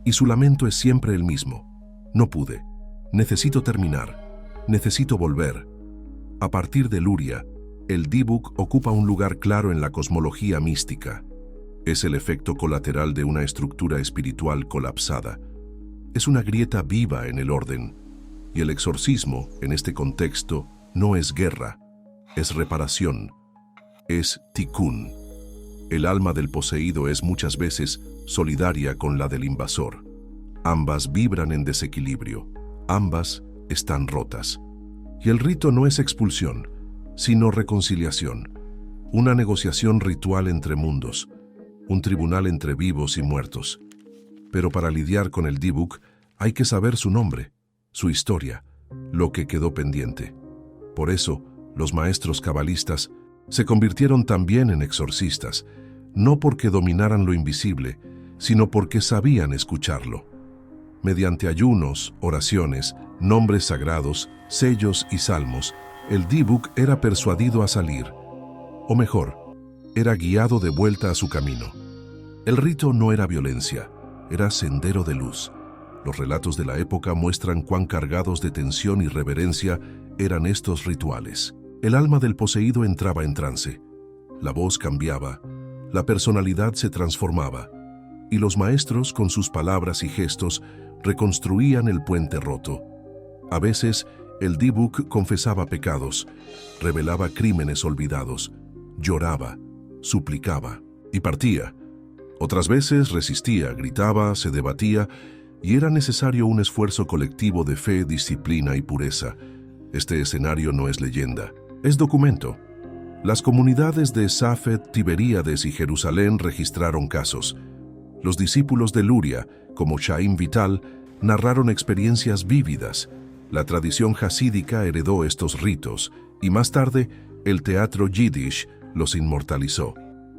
Y su lamento es siempre el mismo. No pude, necesito terminar, necesito volver. A partir de Luria, el Dibuk ocupa un lugar claro en la cosmología mística. Es el efecto colateral de una estructura espiritual colapsada. Es una grieta viva en el orden, y el exorcismo, en este contexto, no es guerra, es reparación, es tikkun. El alma del poseído es muchas veces solidaria con la del invasor. Ambas vibran en desequilibrio, ambas están rotas. Y el rito no es expulsión, sino reconciliación, una negociación ritual entre mundos, un tribunal entre vivos y muertos. Pero para lidiar con el Dibuk hay que saber su nombre, su historia, lo que quedó pendiente. Por eso, los maestros cabalistas se convirtieron también en exorcistas, no porque dominaran lo invisible, sino porque sabían escucharlo. Mediante ayunos, oraciones, nombres sagrados, sellos y salmos, el Dibuk era persuadido a salir, o mejor, era guiado de vuelta a su camino. El rito no era violencia, era sendero de luz. Los relatos de la época muestran cuán cargados de tensión y reverencia eran estos rituales. El alma del poseído entraba en trance, la voz cambiaba, la personalidad se transformaba, y los maestros, con sus palabras y gestos, reconstruían el puente roto. A veces, el Dibuk confesaba pecados, revelaba crímenes olvidados, lloraba, suplicaba y partía. Otras veces resistía, gritaba, se debatía, y era necesario un esfuerzo colectivo de fe, disciplina y pureza. Este escenario no es leyenda, es documento. Las comunidades de Safed, Tiberíades y Jerusalén registraron casos. Los discípulos de Luria, como Chaim Vital, narraron experiencias vívidas, La tradición jasídica heredó estos ritos y más tarde el teatro yiddish los inmortalizó.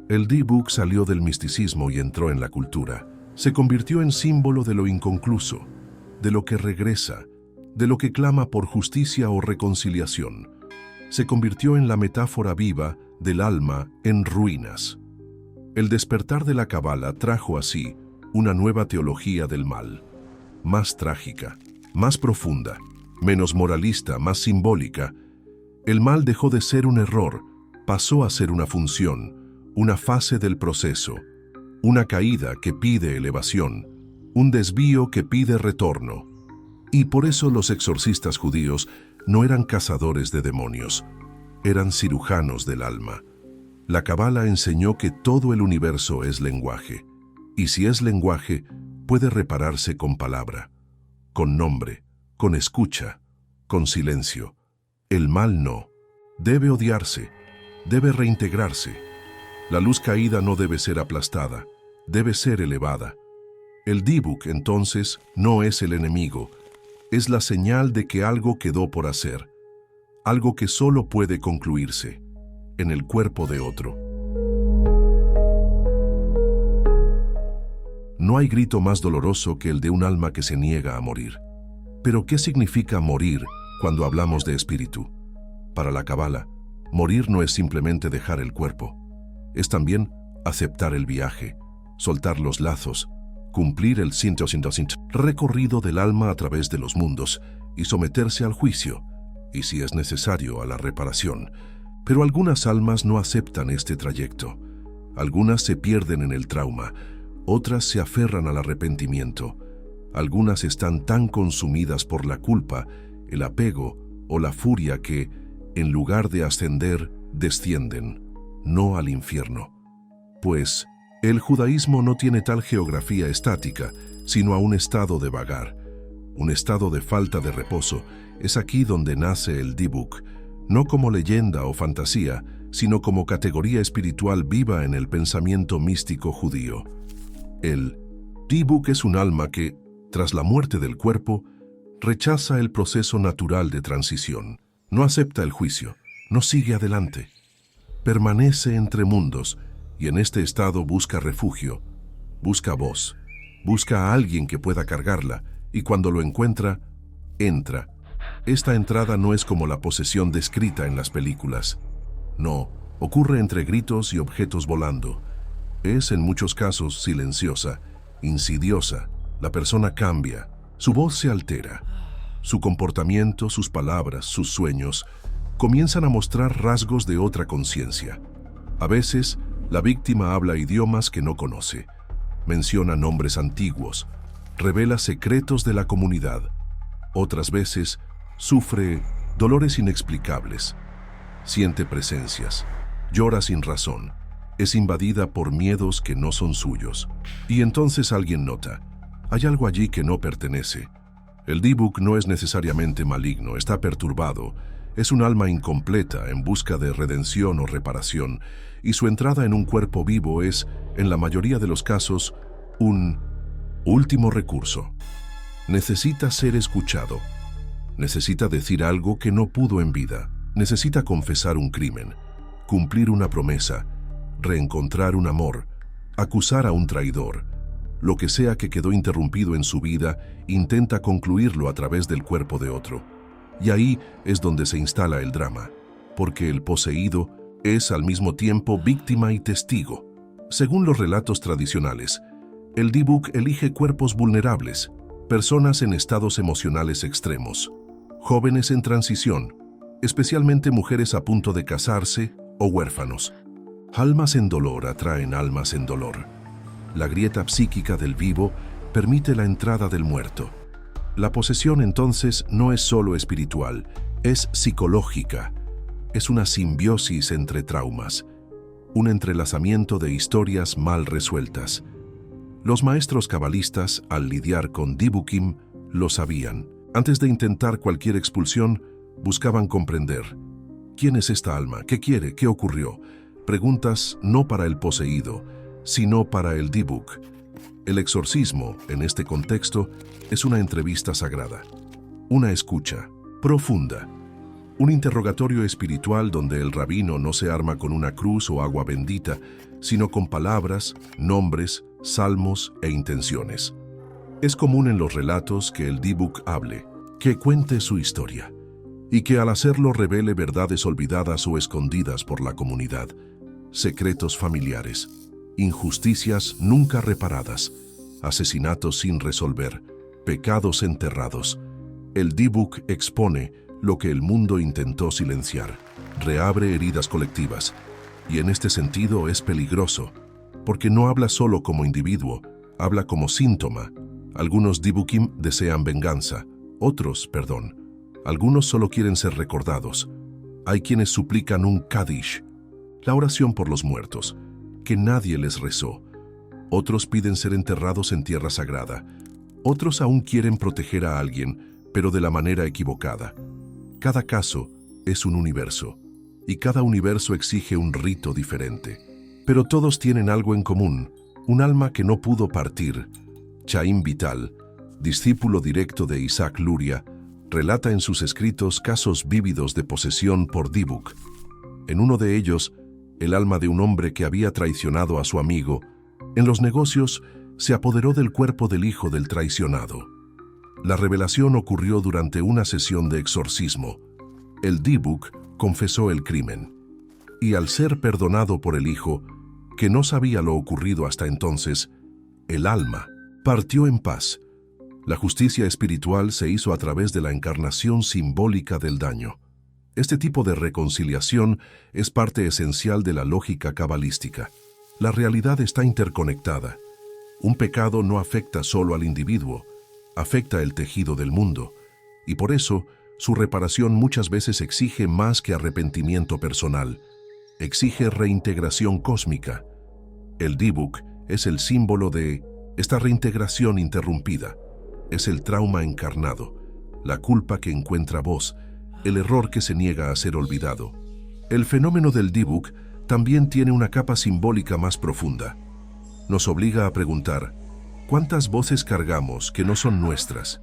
El Dybbuk salió del misticismo y entró en la cultura. Se convirtió en símbolo de lo inconcluso, de lo que regresa, de lo que clama por justicia o reconciliación. Se convirtió en la metáfora viva del alma en ruinas. El despertar de la Cábala trajo así una nueva teología del mal, más trágica, más profunda, menos moralista, más simbólica. El mal dejó de ser un error, pasó a ser una función, una fase del proceso, una caída que pide elevación, un desvío que pide retorno. Y por eso los exorcistas judíos no eran cazadores de demonios, eran cirujanos del alma. La Cábala enseñó que todo el universo es lenguaje, y si es lenguaje, puede repararse con palabra, con nombre, con escucha, con silencio. El mal no. Debe odiarse, debe reintegrarse. La luz caída no debe ser aplastada, debe ser elevada. El Dybbuk, entonces, no es el enemigo, es la señal de que algo quedó por hacer, algo que solo puede concluirse en el cuerpo de otro. No hay grito más doloroso que el de un alma que se niega a morir. Pero ¿qué significa morir cuando hablamos de espíritu? Para la Cábala, morir no es simplemente dejar el cuerpo, es también aceptar el viaje, soltar los lazos, cumplir el recorrido del alma a través de los mundos y someterse al juicio, y si es necesario a la reparación. Pero algunas almas no aceptan este trayecto. Algunas se pierden en el trauma, otras se aferran al arrepentimiento. Algunas están tan consumidas por la culpa, el apego o la furia que, en lugar de ascender, descienden, no al infierno. Pues, el judaísmo no tiene tal geografía estática, sino a un estado de vagar, un estado de falta de reposo. Es aquí donde nace el Dybbuk, no como leyenda o fantasía, sino como categoría espiritual viva en el pensamiento místico judío. El Dybbuk es un alma que, tras la muerte del cuerpo, rechaza el proceso natural de transición, no acepta el juicio, no sigue adelante. Permanece entre mundos y en este estado busca refugio, busca voz, busca a alguien que pueda cargarla y cuando lo encuentra, entra. Esta entrada no es como la posesión descrita en las películas. No, ocurre entre gritos y objetos volando. Es en muchos casos silenciosa, insidiosa. La persona cambia, su voz se altera. Su comportamiento, sus palabras, sus sueños comienzan a mostrar rasgos de otra conciencia. A veces, la víctima habla idiomas que no conoce, menciona nombres antiguos, revela secretos de la comunidad. Otras veces, sufre dolores inexplicables, siente presencias, llora sin razón, es invadida por miedos que no son suyos. Y entonces alguien nota, hay algo allí que no pertenece. El Dybbuk no es necesariamente maligno, está perturbado, es un alma incompleta en busca de redención o reparación, y su entrada en un cuerpo vivo es, en la mayoría de los casos, un último recurso. Necesita ser escuchado, necesita decir algo que no pudo en vida, necesita confesar un crimen, cumplir una promesa, reencontrar un amor, acusar a un traidor. Lo que sea que quedó interrumpido en su vida, intenta concluirlo a través del cuerpo de otro. Y ahí es donde se instala el drama, porque el poseído es al mismo tiempo víctima y testigo. Según los relatos tradicionales, el Dybbuk elige cuerpos vulnerables, personas en estados emocionales extremos, jóvenes en transición, especialmente mujeres a punto de casarse o huérfanos. Almas en dolor atraen almas en dolor. La grieta psíquica del vivo permite la entrada del muerto. La posesión entonces no es solo espiritual, es psicológica. Es una simbiosis entre traumas, un entrelazamiento de historias mal resueltas. Los maestros cabalistas, al lidiar con Dibbukim, lo sabían. Antes de intentar cualquier expulsión, buscaban comprender. ¿Quién es esta alma? ¿Qué quiere? ¿Qué ocurrió? Preguntas no para el poseído, sino para el Dybbuk. El exorcismo, en este contexto, es una entrevista sagrada. Una escucha profunda. Un interrogatorio espiritual donde el rabino no se arma con una cruz o agua bendita, sino con palabras, nombres, salmos e intenciones. Es común en los relatos que el Dibuk hable, que cuente su historia, y que al hacerlo revele verdades olvidadas o escondidas por la comunidad, secretos familiares, injusticias nunca reparadas, asesinatos sin resolver, pecados enterrados. El Dibuk expone lo que el mundo intentó silenciar, reabre heridas colectivas, y en este sentido es peligroso, porque no habla solo como individuo, habla como síntoma. Algunos Dibukim desean venganza, otros perdón. Algunos solo quieren ser recordados. Hay quienes suplican un Kaddish, la oración por los muertos, que nadie les rezó. Otros piden ser enterrados en tierra sagrada. Otros aún quieren proteger a alguien, pero de la manera equivocada. Cada caso es un universo, y cada universo exige un rito diferente. Pero todos tienen algo en común, un alma que no pudo partir. Chaim Vital, discípulo directo de Isaac Luria, relata en sus escritos casos vívidos de posesión por Dibuk. En uno de ellos, el alma de un hombre que había traicionado a su amigo, en los negocios se apoderó del cuerpo del hijo del traicionado. La revelación ocurrió durante una sesión de exorcismo. El Dibuk confesó el crimen, y al ser perdonado por el hijo, que no sabía lo ocurrido hasta entonces, el alma partió en paz. La justicia espiritual se hizo a través de la encarnación simbólica del daño. Este tipo de reconciliación es parte esencial de la lógica cabalística. La realidad está interconectada. Un pecado no afecta solo al individuo, afecta el tejido del mundo, y por eso su reparación muchas veces exige más que arrepentimiento personal, exige reintegración cósmica. El Dibuk es el símbolo de esta reintegración interrumpida, es el trauma encarnado, la culpa que encuentra voz, el error que se niega a ser olvidado. El fenómeno del Dibuk también tiene una capa simbólica más profunda. Nos obliga a preguntar, ¿cuántas voces cargamos que no son nuestras?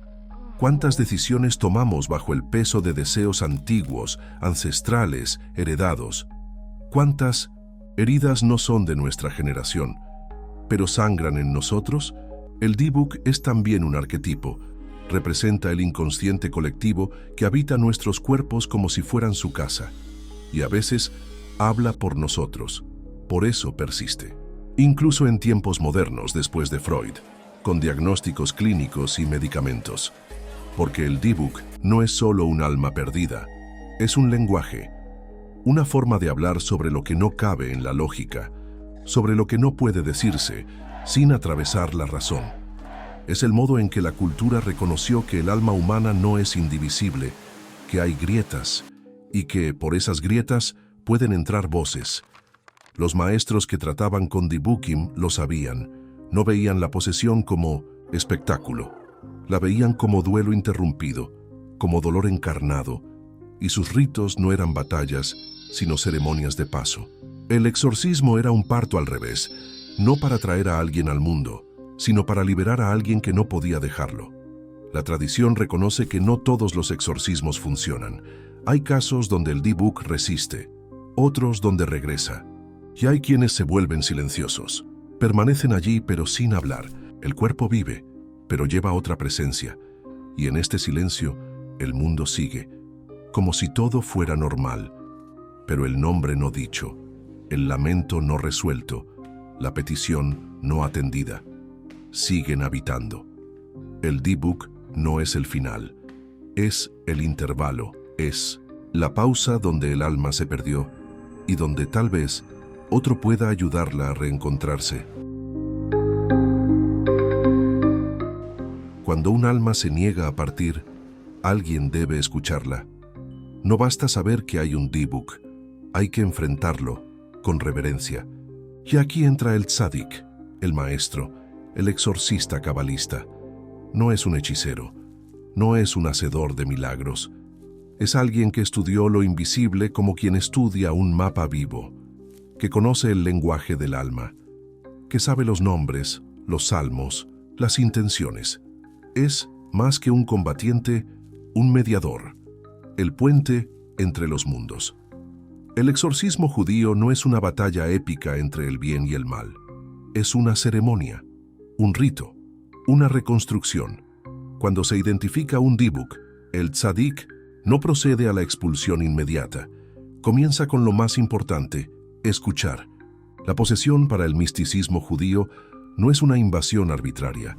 ¿Cuántas decisiones tomamos bajo el peso de deseos antiguos, ancestrales, heredados? ¿Cuántas heridas no son de nuestra generación, pero sangran en nosotros? El Dibuk es también un arquetipo. Representa el inconsciente colectivo que habita nuestros cuerpos como si fueran su casa, y a veces habla por nosotros. Por eso persiste. Incluso en tiempos modernos después de Freud, con diagnósticos clínicos y medicamentos. Porque el Dibuk no es solo un alma perdida, es un lenguaje, una forma de hablar sobre lo que no cabe en la lógica, sobre lo que no puede decirse sin atravesar la razón. Es el modo en que la cultura reconoció que el alma humana no es indivisible, que hay grietas y que por esas grietas pueden entrar voces. Los maestros que trataban con Dibukim lo sabían, no veían la posesión como espectáculo, la veían como duelo interrumpido, como dolor encarnado, y sus ritos no eran batallas, sino ceremonias de paso. El exorcismo era un parto al revés, no para traer a alguien al mundo, sino para liberar a alguien que no podía dejarlo. La tradición reconoce que no todos los exorcismos funcionan. Hay casos donde el Dibuk resiste, otros donde regresa, y hay quienes se vuelven silenciosos. Permanecen allí pero sin hablar. El cuerpo vive, pero lleva otra presencia, y en este silencio el mundo sigue, como si todo fuera normal. Pero el nombre no dicho, el lamento no resuelto, la petición no atendida, siguen habitando. El Dibuk no es el final, es el intervalo, es la pausa donde el alma se perdió y donde tal vez otro pueda ayudarla a reencontrarse. Cuando un alma se niega a partir, alguien debe escucharla. No basta saber que hay un Dibuk, hay que enfrentarlo con reverencia. Y aquí entra el tzadik, el maestro, el exorcista cabalista. No es un hechicero, no es un hacedor de milagros. Es alguien que estudió lo invisible como quien estudia un mapa vivo, que conoce el lenguaje del alma, que sabe los nombres, los salmos, las intenciones. Es, más que un combatiente, un mediador, el puente entre los mundos. El exorcismo judío no es una batalla épica entre el bien y el mal. Es una ceremonia, un rito, una reconstrucción. Cuando se identifica un dibuk, el tzadik no procede a la expulsión inmediata. Comienza con lo más importante, escuchar. La posesión para el misticismo judío no es una invasión arbitraria.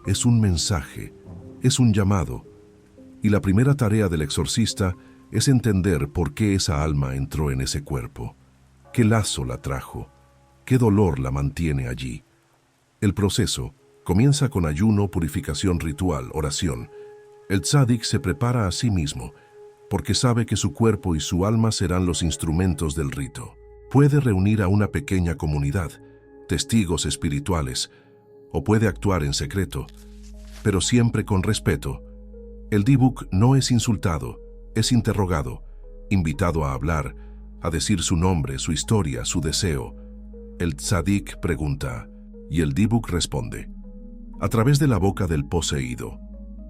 Es un mensaje, es un llamado. Y la primera tarea del exorcista es entender por qué esa alma entró en ese cuerpo, qué lazo la trajo, qué dolor la mantiene allí. El proceso comienza con ayuno, purificación ritual, oración. El tzadik se prepara a sí mismo, porque sabe que su cuerpo y su alma serán los instrumentos del rito. Puede reunir a una pequeña comunidad, testigos espirituales, o puede actuar en secreto, pero siempre con respeto. El dibuk no es insultado, es interrogado, invitado a hablar, a decir su nombre, su historia, su deseo. El tzadik pregunta, y el dibuk responde, a través de la boca del poseído.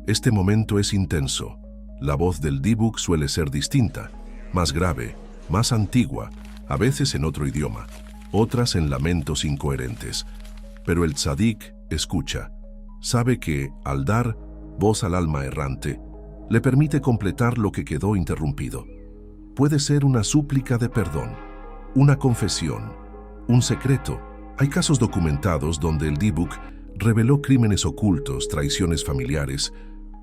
Este momento es intenso. La voz del dibuk suele ser distinta, más grave, más antigua, a veces en otro idioma, otras en lamentos incoherentes. Pero el tzadik escucha, sabe que, al dar voz al alma errante, le permite completar lo que quedó interrumpido. Puede ser una súplica de perdón, una confesión, un secreto. Hay casos documentados donde el dibuk reveló crímenes ocultos, traiciones familiares,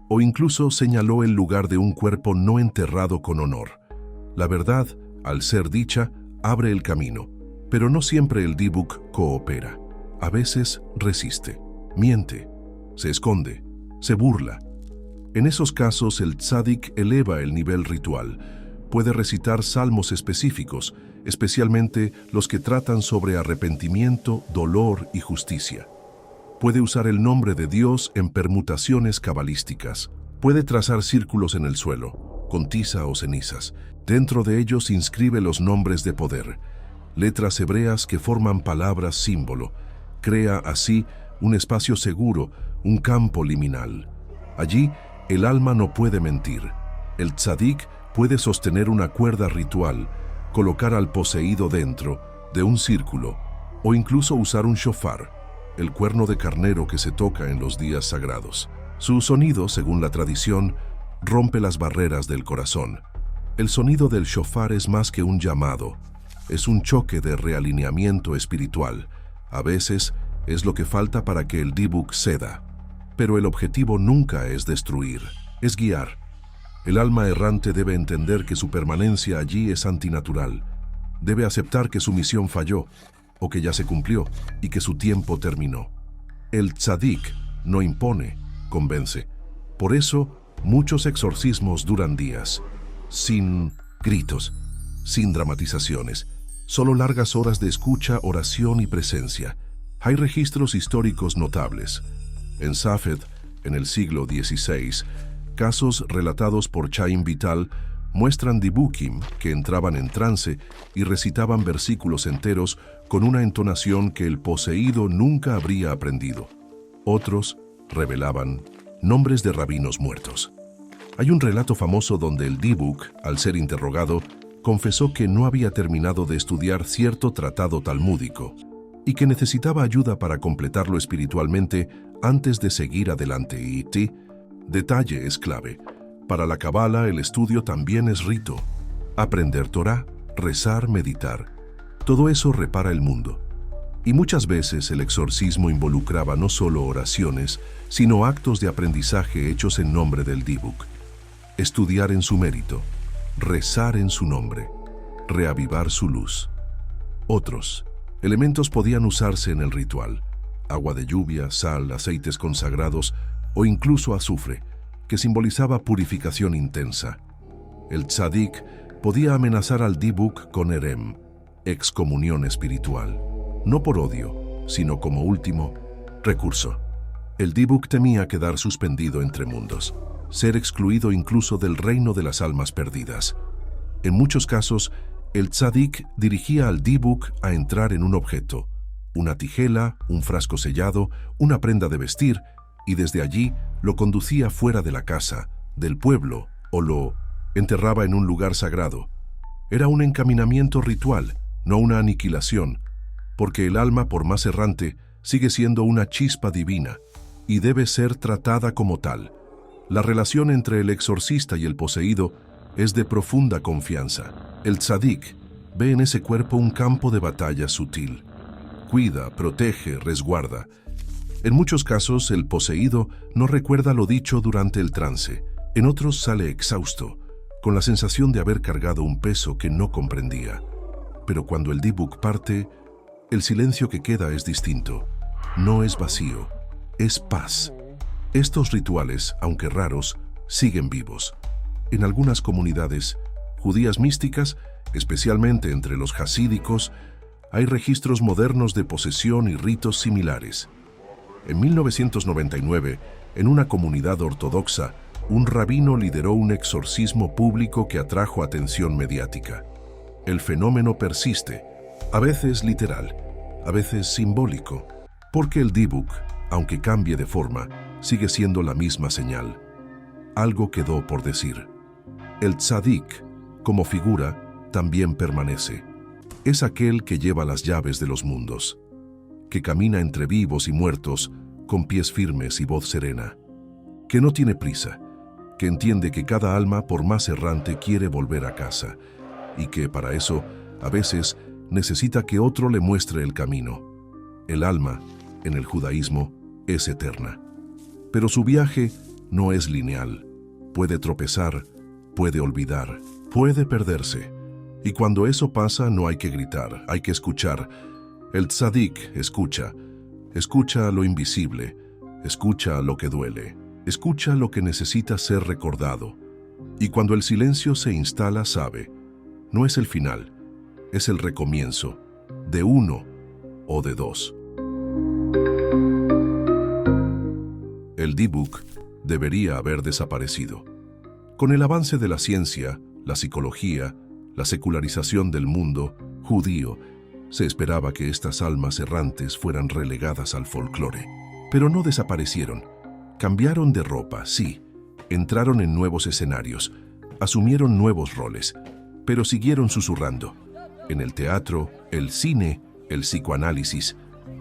o incluso señaló el lugar de un cuerpo no enterrado con honor. La verdad, al ser dicha, abre el camino, pero no siempre el dibuk coopera. A veces resiste, miente, se esconde, se burla. En esos casos el tzadik eleva el nivel ritual. Puede recitar salmos específicos, especialmente los que tratan sobre arrepentimiento, dolor y justicia. Puede usar el nombre de Dios en permutaciones cabalísticas. Puede trazar círculos en el suelo, con tiza o cenizas. Dentro de ellos inscribe los nombres de poder, letras hebreas que forman palabras símbolo. Crea así un espacio seguro, un campo liminal. Allí, el alma no puede mentir. El tzadik puede sostener una cuerda ritual, colocar al poseído dentro de un círculo o incluso usar un shofar, el cuerno de carnero que se toca en los días sagrados. Su sonido, según la tradición, rompe las barreras del corazón. El sonido del shofar es más que un llamado, es un choque de realineamiento espiritual. A veces es lo que falta para que el dibuk ceda. Pero el objetivo nunca es destruir, es guiar. El alma errante debe entender que su permanencia allí es antinatural. Debe aceptar que su misión falló, o que ya se cumplió, y que su tiempo terminó. El tzadik no impone, convence. Por eso, muchos exorcismos duran días, sin gritos, sin dramatizaciones, solo largas horas de escucha, oración y presencia. Hay registros históricos notables. En Safed, en el siglo XVI, casos relatados por Chaim Vital muestran dibukim que entraban en trance y recitaban versículos enteros con una entonación que el poseído nunca habría aprendido. Otros revelaban nombres de rabinos muertos. Hay un relato famoso donde el dibuk, al ser interrogado, confesó que no había terminado de estudiar cierto tratado talmúdico y que necesitaba ayuda para completarlo espiritualmente antes de seguir adelante. Y detalle es clave. Para la Kabbalah el estudio también es rito. Aprender Torah, rezar, meditar. Todo eso repara el mundo. Y muchas veces el exorcismo involucraba no solo oraciones, sino actos de aprendizaje hechos en nombre del dibuk. Estudiar en su mérito, rezar en su nombre, reavivar su luz. Otros elementos podían usarse en el ritual: agua de lluvia, sal, aceites consagrados o incluso azufre, que simbolizaba purificación intensa. El tzadik podía amenazar al dibuk con erem, excomunión espiritual, no por odio, sino como último recurso. El dibuk temía quedar suspendido entre mundos, ser excluido incluso del reino de las almas perdidas. En muchos casos, el tzadik dirigía al dibuk a entrar en un objeto, una tijela, un frasco sellado, una prenda de vestir, y desde allí lo conducía fuera de la casa, del pueblo o lo enterraba en un lugar sagrado. Era un encaminamiento ritual, no una aniquilación, porque el alma, por más errante, sigue siendo una chispa divina y debe ser tratada como tal. La relación entre el exorcista y el poseído es de profunda confianza. El tzadik ve en ese cuerpo un campo de batalla sutil. Cuida, protege, resguarda. En muchos casos, el poseído no recuerda lo dicho durante el trance. En otros sale exhausto, con la sensación de haber cargado un peso que no comprendía. Pero cuando el dibuk parte, el silencio que queda es distinto. No es vacío, es paz. Estos rituales, aunque raros, siguen vivos. En algunas comunidades judías místicas, especialmente entre los hasídicos, hay registros modernos de posesión y ritos similares. En 1999, en una comunidad ortodoxa, un rabino lideró un exorcismo público que atrajo atención mediática. El fenómeno persiste, a veces literal, a veces simbólico, porque el dibuk, aunque cambie de forma, sigue siendo la misma señal. Algo quedó por decir. El tzadik, como figura, también permanece. Es aquel que lleva las llaves de los mundos, que camina entre vivos y muertos con pies firmes y voz serena, que no tiene prisa, que entiende que cada alma, por más errante, quiere volver a casa y que, para eso, a veces necesita que otro le muestre el camino. El alma, en el judaísmo, es eterna. Pero su viaje no es lineal. Puede tropezar, puede olvidar, puede perderse. Y cuando eso pasa, no hay que gritar, hay que escuchar. El tzadik escucha lo invisible, escucha lo que duele, escucha lo que necesita ser recordado. Y cuando el silencio se instala, sabe, no es el final, es el recomienzo, de uno o de dos. El dibuk debería haber desaparecido. Con el avance de la ciencia, la psicología, la secularización del mundo judío, se esperaba que estas almas errantes fueran relegadas al folclore. Pero no desaparecieron. Cambiaron de ropa, sí. Entraron en nuevos escenarios, asumieron nuevos roles, pero siguieron susurrando. En el teatro, el cine, el psicoanálisis,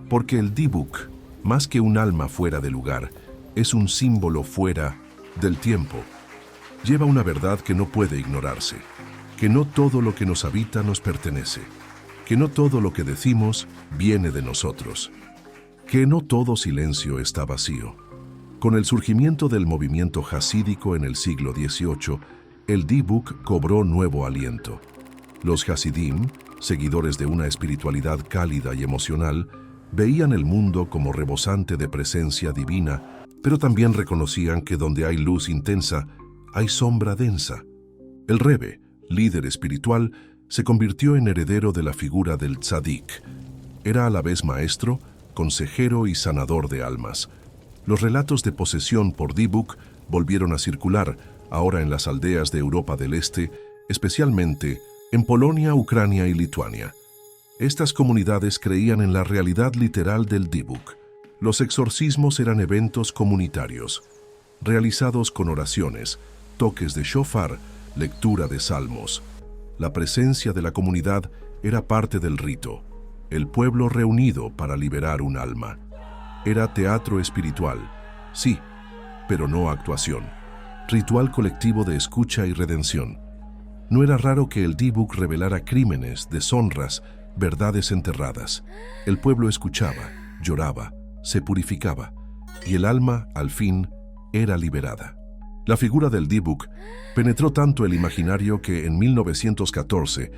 porque el dibuk, más que un alma fuera de lugar, es un símbolo fuera del tiempo. Lleva una verdad que no puede ignorarse, que no todo lo que nos habita nos pertenece, que no todo lo que decimos viene de nosotros, que no todo silencio está vacío. Con el surgimiento del movimiento hasídico en el siglo XVIII, el dibuk cobró nuevo aliento. Los hasidim, seguidores de una espiritualidad cálida y emocional, veían el mundo como rebosante de presencia divina, pero también reconocían que donde hay luz intensa, hay sombra densa. El Rebbe, líder espiritual, se convirtió en heredero de la figura del tzadik. Era a la vez maestro, consejero y sanador de almas. Los relatos de posesión por dibuk volvieron a circular, ahora en las aldeas de Europa del Este, especialmente en Polonia, Ucrania y Lituania. Estas comunidades creían en la realidad literal del dibuk. Los exorcismos eran eventos comunitarios, realizados con oraciones, toques de shofar, lectura de salmos. La presencia de la comunidad era parte del rito, el pueblo reunido para liberar un alma. Era teatro espiritual, sí, pero no actuación. Ritual colectivo de escucha y redención. No era raro que el dibuk revelara crímenes, deshonras, verdades enterradas. El pueblo escuchaba, lloraba, se purificaba, y el alma, al fin, era liberada. La figura del dibuk penetró tanto el imaginario que en 1914,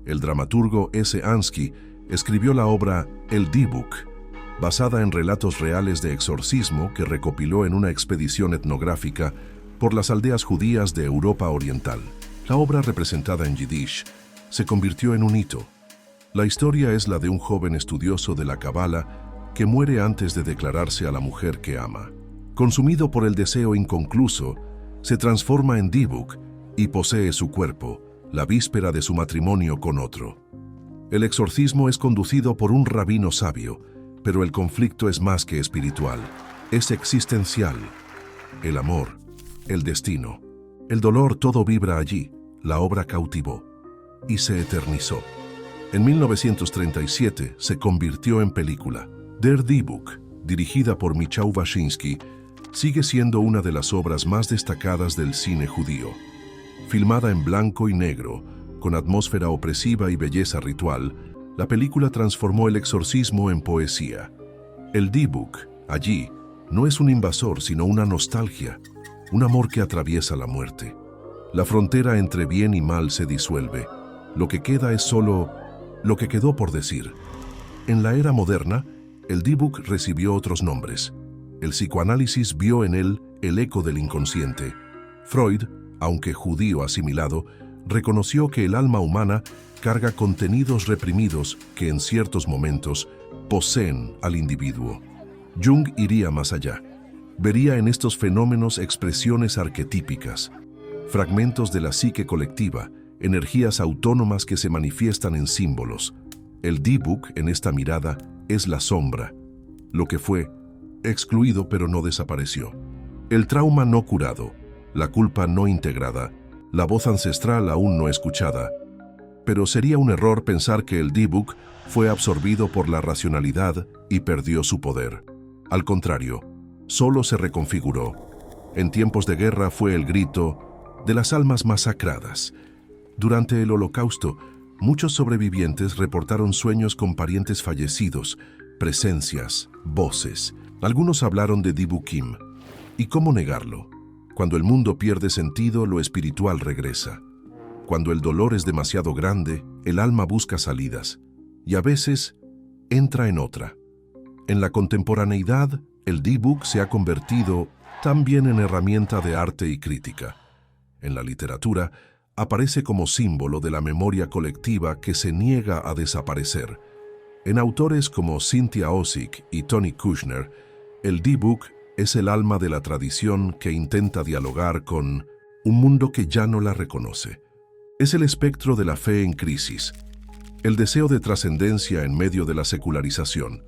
el dramaturgo S. Ansky escribió la obra El dibuk, basada en relatos reales de exorcismo que recopiló en una expedición etnográfica por las aldeas judías de Europa Oriental. La obra, representada en yiddish, se convirtió en un hito. La historia es la de un joven estudioso de la Cábala que muere antes de declararse a la mujer que ama. Consumido por el deseo inconcluso, se transforma en dibuk y posee su cuerpo, la víspera de su matrimonio con otro. El exorcismo es conducido por un rabino sabio, pero el conflicto es más que espiritual, es existencial. El amor, el destino. El dolor todo vibra allí, la obra cautivó y se eternizó. En 1937 se convirtió en película. Der Die-Book, dirigida por Michał Wacinski, sigue siendo una de las obras más destacadas del cine judío. Filmada en blanco y negro, con atmósfera opresiva y belleza ritual, la película transformó el exorcismo en poesía. El Die-Book, allí, no es un invasor, sino una nostalgia, un amor que atraviesa la muerte. La frontera entre bien y mal se disuelve. Lo que queda es solo lo que quedó por decir. En la era moderna, el Die-Book recibió otros nombres. El psicoanálisis vio en él el eco del inconsciente. Freud, aunque judío asimilado, reconoció que el alma humana carga contenidos reprimidos que en ciertos momentos poseen al individuo. Jung iría más allá. Vería en estos fenómenos expresiones arquetípicas, fragmentos de la psique colectiva, energías autónomas que se manifiestan en símbolos. El Die-Book, en esta mirada, es la sombra, lo que fue excluido pero no desapareció. El trauma no curado, la culpa no integrada, la voz ancestral aún no escuchada. Pero sería un error pensar que el Die-Book fue absorbido por la racionalidad y perdió su poder. Al contrario, solo se reconfiguró. En tiempos de guerra fue el grito de las almas masacradas. Durante el Holocausto, muchos sobrevivientes reportaron sueños con parientes fallecidos, presencias, voces. Algunos hablaron de Dibukim. ¿Y cómo negarlo? Cuando el mundo pierde sentido, lo espiritual regresa. Cuando el dolor es demasiado grande, el alma busca salidas. Y a veces, entra en otra. En la contemporaneidad, el Die-Book se ha convertido también en herramienta de arte y crítica. En la literatura, aparece como símbolo de la memoria colectiva que se niega a desaparecer. En autores como Cynthia Ozick y Tony Kushner, el Die-Book es el alma de la tradición que intenta dialogar con un mundo que ya no la reconoce. Es el espectro de la fe en crisis, el deseo de trascendencia en medio de la secularización.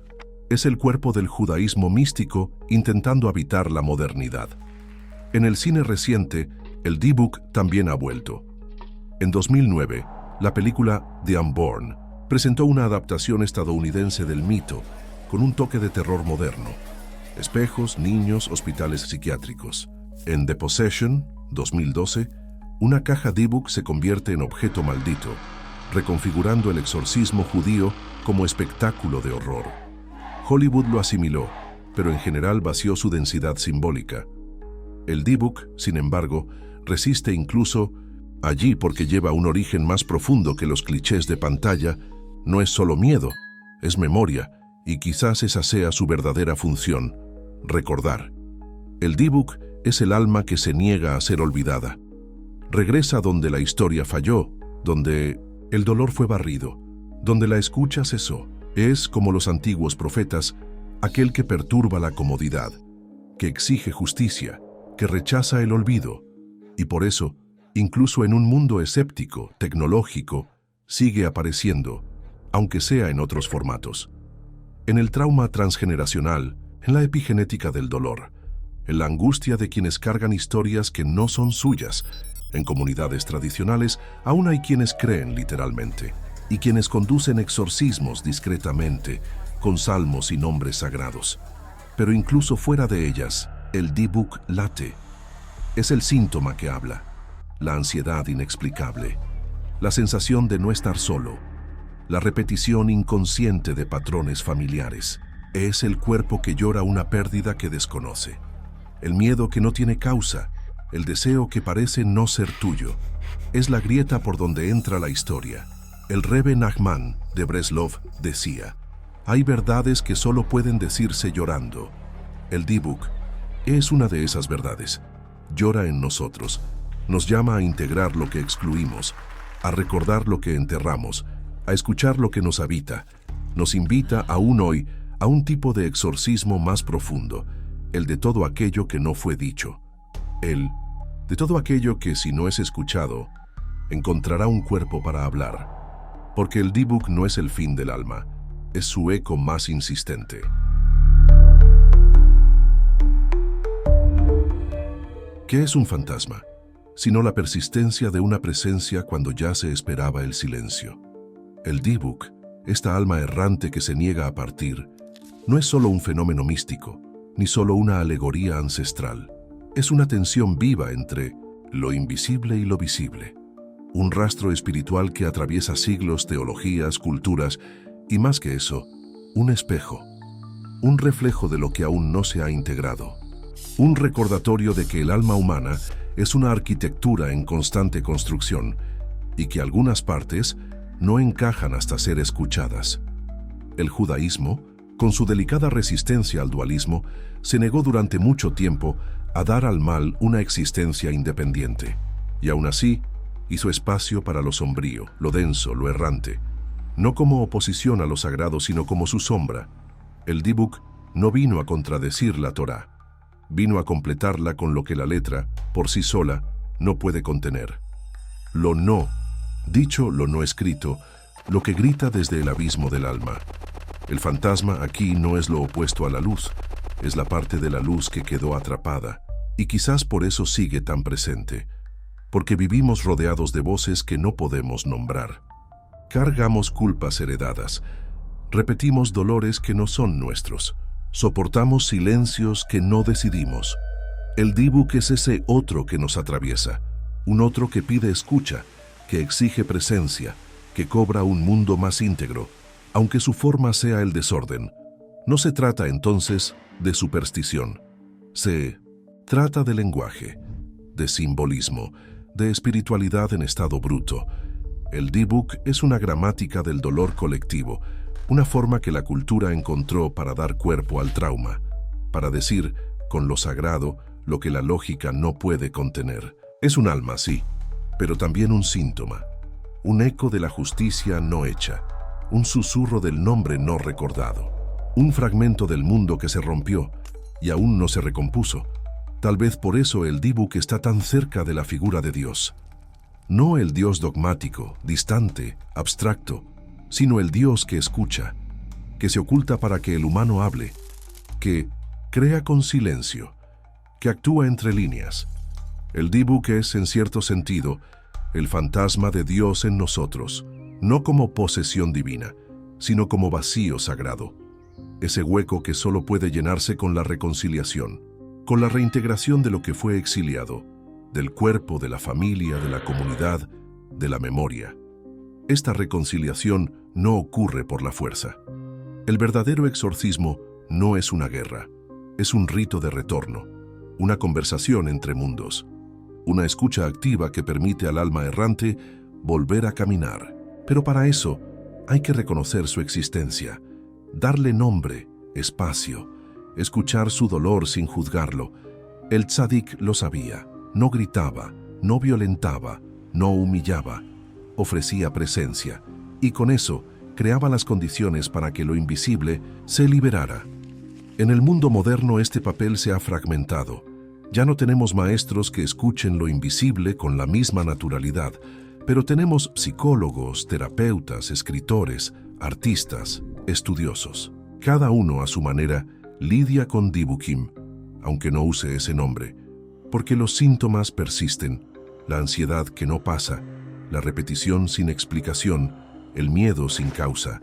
Es el cuerpo del judaísmo místico intentando habitar la modernidad. En el cine reciente, el Die-Book también ha vuelto. En 2009, la película The Unborn presentó una adaptación estadounidense del mito con un toque de terror moderno. Espejos, niños, hospitales psiquiátricos. En The Possession, 2012, una caja Die-Book se convierte en objeto maldito, reconfigurando el exorcismo judío como espectáculo de horror. Hollywood lo asimiló, pero en general vació su densidad simbólica. El Die-Book, sin embargo, resiste incluso allí porque lleva un origen más profundo que los clichés de pantalla. No es solo miedo, es memoria, y quizás esa sea su verdadera función: recordar. El Die-Book es el alma que se niega a ser olvidada. Regresa donde la historia falló, donde el dolor fue barrido, donde la escucha cesó. Es, como los antiguos profetas, aquel que perturba la comodidad, que exige justicia, que rechaza el olvido, y por eso, incluso en un mundo escéptico, tecnológico, sigue apareciendo, aunque sea en otros formatos. En el trauma transgeneracional, en la epigenética del dolor, en la angustia de quienes cargan historias que no son suyas. En comunidades tradicionales aún hay quienes creen literalmente, y quienes conducen exorcismos discretamente, con salmos y nombres sagrados. Pero incluso fuera de ellas, el Die-Book late. Es el síntoma que habla, la ansiedad inexplicable, la sensación de no estar solo, la repetición inconsciente de patrones familiares. Es el cuerpo que llora una pérdida que desconoce, el miedo que no tiene causa, el deseo que parece no ser tuyo. Es la grieta por donde entra la historia. El Rebbe Nachman de Breslov decía: hay verdades que solo pueden decirse llorando. El Die-Book es una de esas verdades. Llora en nosotros, nos llama a integrar lo que excluimos, a recordar lo que enterramos, a escuchar lo que nos habita. Nos invita aún hoy a un tipo de exorcismo más profundo, el de todo aquello que no fue dicho. El de todo aquello que, si no es escuchado, encontrará un cuerpo para hablar. Porque el Die-Book no es el fin del alma, es su eco más insistente. ¿Qué es un fantasma? Sino la persistencia de una presencia cuando ya se esperaba el silencio. El Dybbuk, esta alma errante que se niega a partir, no es solo un fenómeno místico, ni solo una alegoría ancestral. Es una tensión viva entre lo invisible y lo visible. Un rastro espiritual que atraviesa siglos, teologías, culturas y, más que eso, un espejo. Un reflejo de lo que aún no se ha integrado. Un recordatorio de que el alma humana es una arquitectura en constante construcción y que algunas partes no encajan hasta ser escuchadas. El judaísmo, con su delicada resistencia al dualismo, se negó durante mucho tiempo a dar al mal una existencia independiente, y aún así hizo espacio para lo sombrío, lo denso, lo errante, no como oposición a lo sagrado, sino como su sombra. El Dybbuk no vino a contradecir la Torá, vino a completarla con lo que la letra, por sí sola, no puede contener. Lo no, dicho lo no escrito, lo que grita desde el abismo del alma. El fantasma aquí no es lo opuesto a la luz, es la parte de la luz que quedó atrapada, y quizás por eso sigue tan presente, porque vivimos rodeados de voces que no podemos nombrar. Cargamos culpas heredadas, repetimos dolores que no son nuestros, soportamos silencios que no decidimos. El Dybbuk es ese otro que nos atraviesa, un otro que pide escucha, que exige presencia, que cobra un mundo más íntegro, aunque su forma sea el desorden. No se trata entonces de superstición, se trata de lenguaje, de simbolismo, de espiritualidad en estado bruto. El Dybbuk es una gramática del dolor colectivo, una forma que la cultura encontró para dar cuerpo al trauma, para decir, con lo sagrado, lo que la lógica no puede contener. Es un alma, sí, pero también un síntoma, un eco de la justicia no hecha, un susurro del nombre no recordado, un fragmento del mundo que se rompió y aún no se recompuso. Tal vez por eso el Dybbuk está tan cerca de la figura de Dios. No el Dios dogmático, distante, abstracto, sino el Dios que escucha, que se oculta para que el humano hable, que crea con silencio, que actúa entre líneas. El Dybbuk es, en cierto sentido, el fantasma de Dios en nosotros, no como posesión divina, sino como vacío sagrado. Ese hueco que solo puede llenarse con la reconciliación, con la reintegración de lo que fue exiliado, del cuerpo, de la familia, de la comunidad, de la memoria. Esta reconciliación no ocurre por la fuerza. El verdadero exorcismo no es una guerra, es un rito de retorno, una conversación entre mundos, una escucha activa que permite al alma errante volver a caminar. Pero para eso hay que reconocer su existencia, darle nombre, espacio, escuchar su dolor sin juzgarlo. El tzadik lo sabía, no gritaba, no violentaba, no humillaba, ofrecía presencia, y con eso creaba las condiciones para que lo invisible se liberara. En el mundo moderno este papel se ha fragmentado. Ya no tenemos maestros que escuchen lo invisible con la misma naturalidad, pero tenemos psicólogos, terapeutas, escritores, artistas, estudiosos. Cada uno a su manera lidia con Dybbukim, aunque no use ese nombre, porque los síntomas persisten, la ansiedad que no pasa, la repetición sin explicación, el miedo sin causa,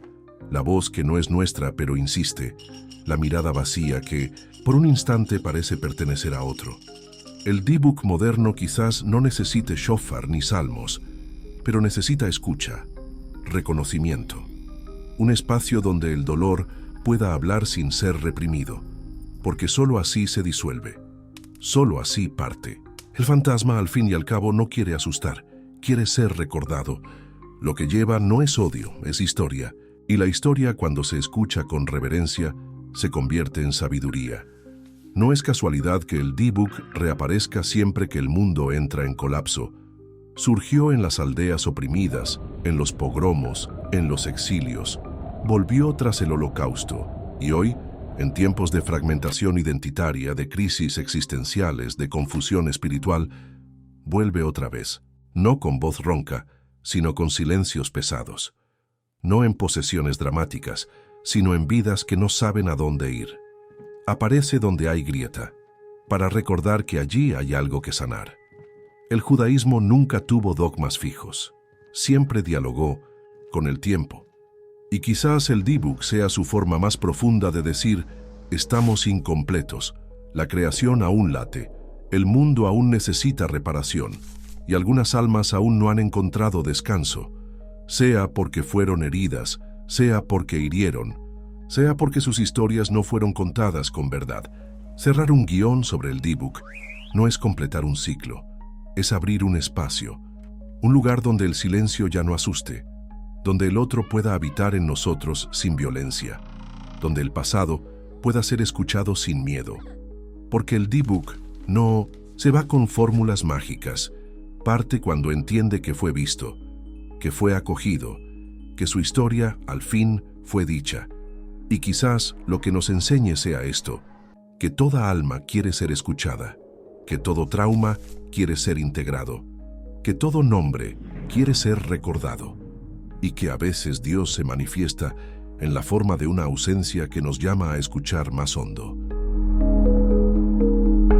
la voz que no es nuestra pero insiste, la mirada vacía que, por un instante, parece pertenecer a otro. El Dybbuk moderno quizás no necesite shofar ni salmos, pero necesita escucha, reconocimiento, un espacio donde el dolor pueda hablar sin ser reprimido, porque sólo así se disuelve, sólo así parte. El fantasma, al fin y al cabo, no quiere asustar, quiere ser recordado. Lo que lleva no es odio, es historia, y la historia, cuando se escucha con reverencia, se convierte en sabiduría. No es casualidad que el Dybbuk reaparezca siempre que el mundo entra en colapso. Surgió en las aldeas oprimidas, en los pogromos, en los exilios. Volvió tras el Holocausto, y hoy, en tiempos de fragmentación identitaria, de crisis existenciales, de confusión espiritual, vuelve otra vez, no con voz ronca, sino con silencios pesados. No en posesiones dramáticas, sino en vidas que no saben a dónde ir. Aparece donde hay grieta, para recordar que allí hay algo que sanar. El judaísmo nunca tuvo dogmas fijos, siempre dialogó con el tiempo. Y quizás el Dibuk sea su forma más profunda de decir, estamos incompletos, la creación aún late, el mundo aún necesita reparación, y algunas almas aún no han encontrado descanso, sea porque fueron heridas, sea porque hirieron, sea porque sus historias no fueron contadas con verdad. Cerrar un guión sobre el Dibuk no es completar un ciclo, es abrir un espacio, un lugar donde el silencio ya no asuste, donde el otro pueda habitar en nosotros sin violencia, donde el pasado pueda ser escuchado sin miedo. Porque el Dibuk no se va con fórmulas mágicas, parte cuando entiende que fue visto, que fue acogido, que su historia, al fin, fue dicha. Y quizás lo que nos enseñe sea esto, que toda alma quiere ser escuchada, que todo trauma quiere ser integrado, que todo nombre quiere ser recordado, y que a veces Dios se manifiesta en la forma de una ausencia que nos llama a escuchar más hondo.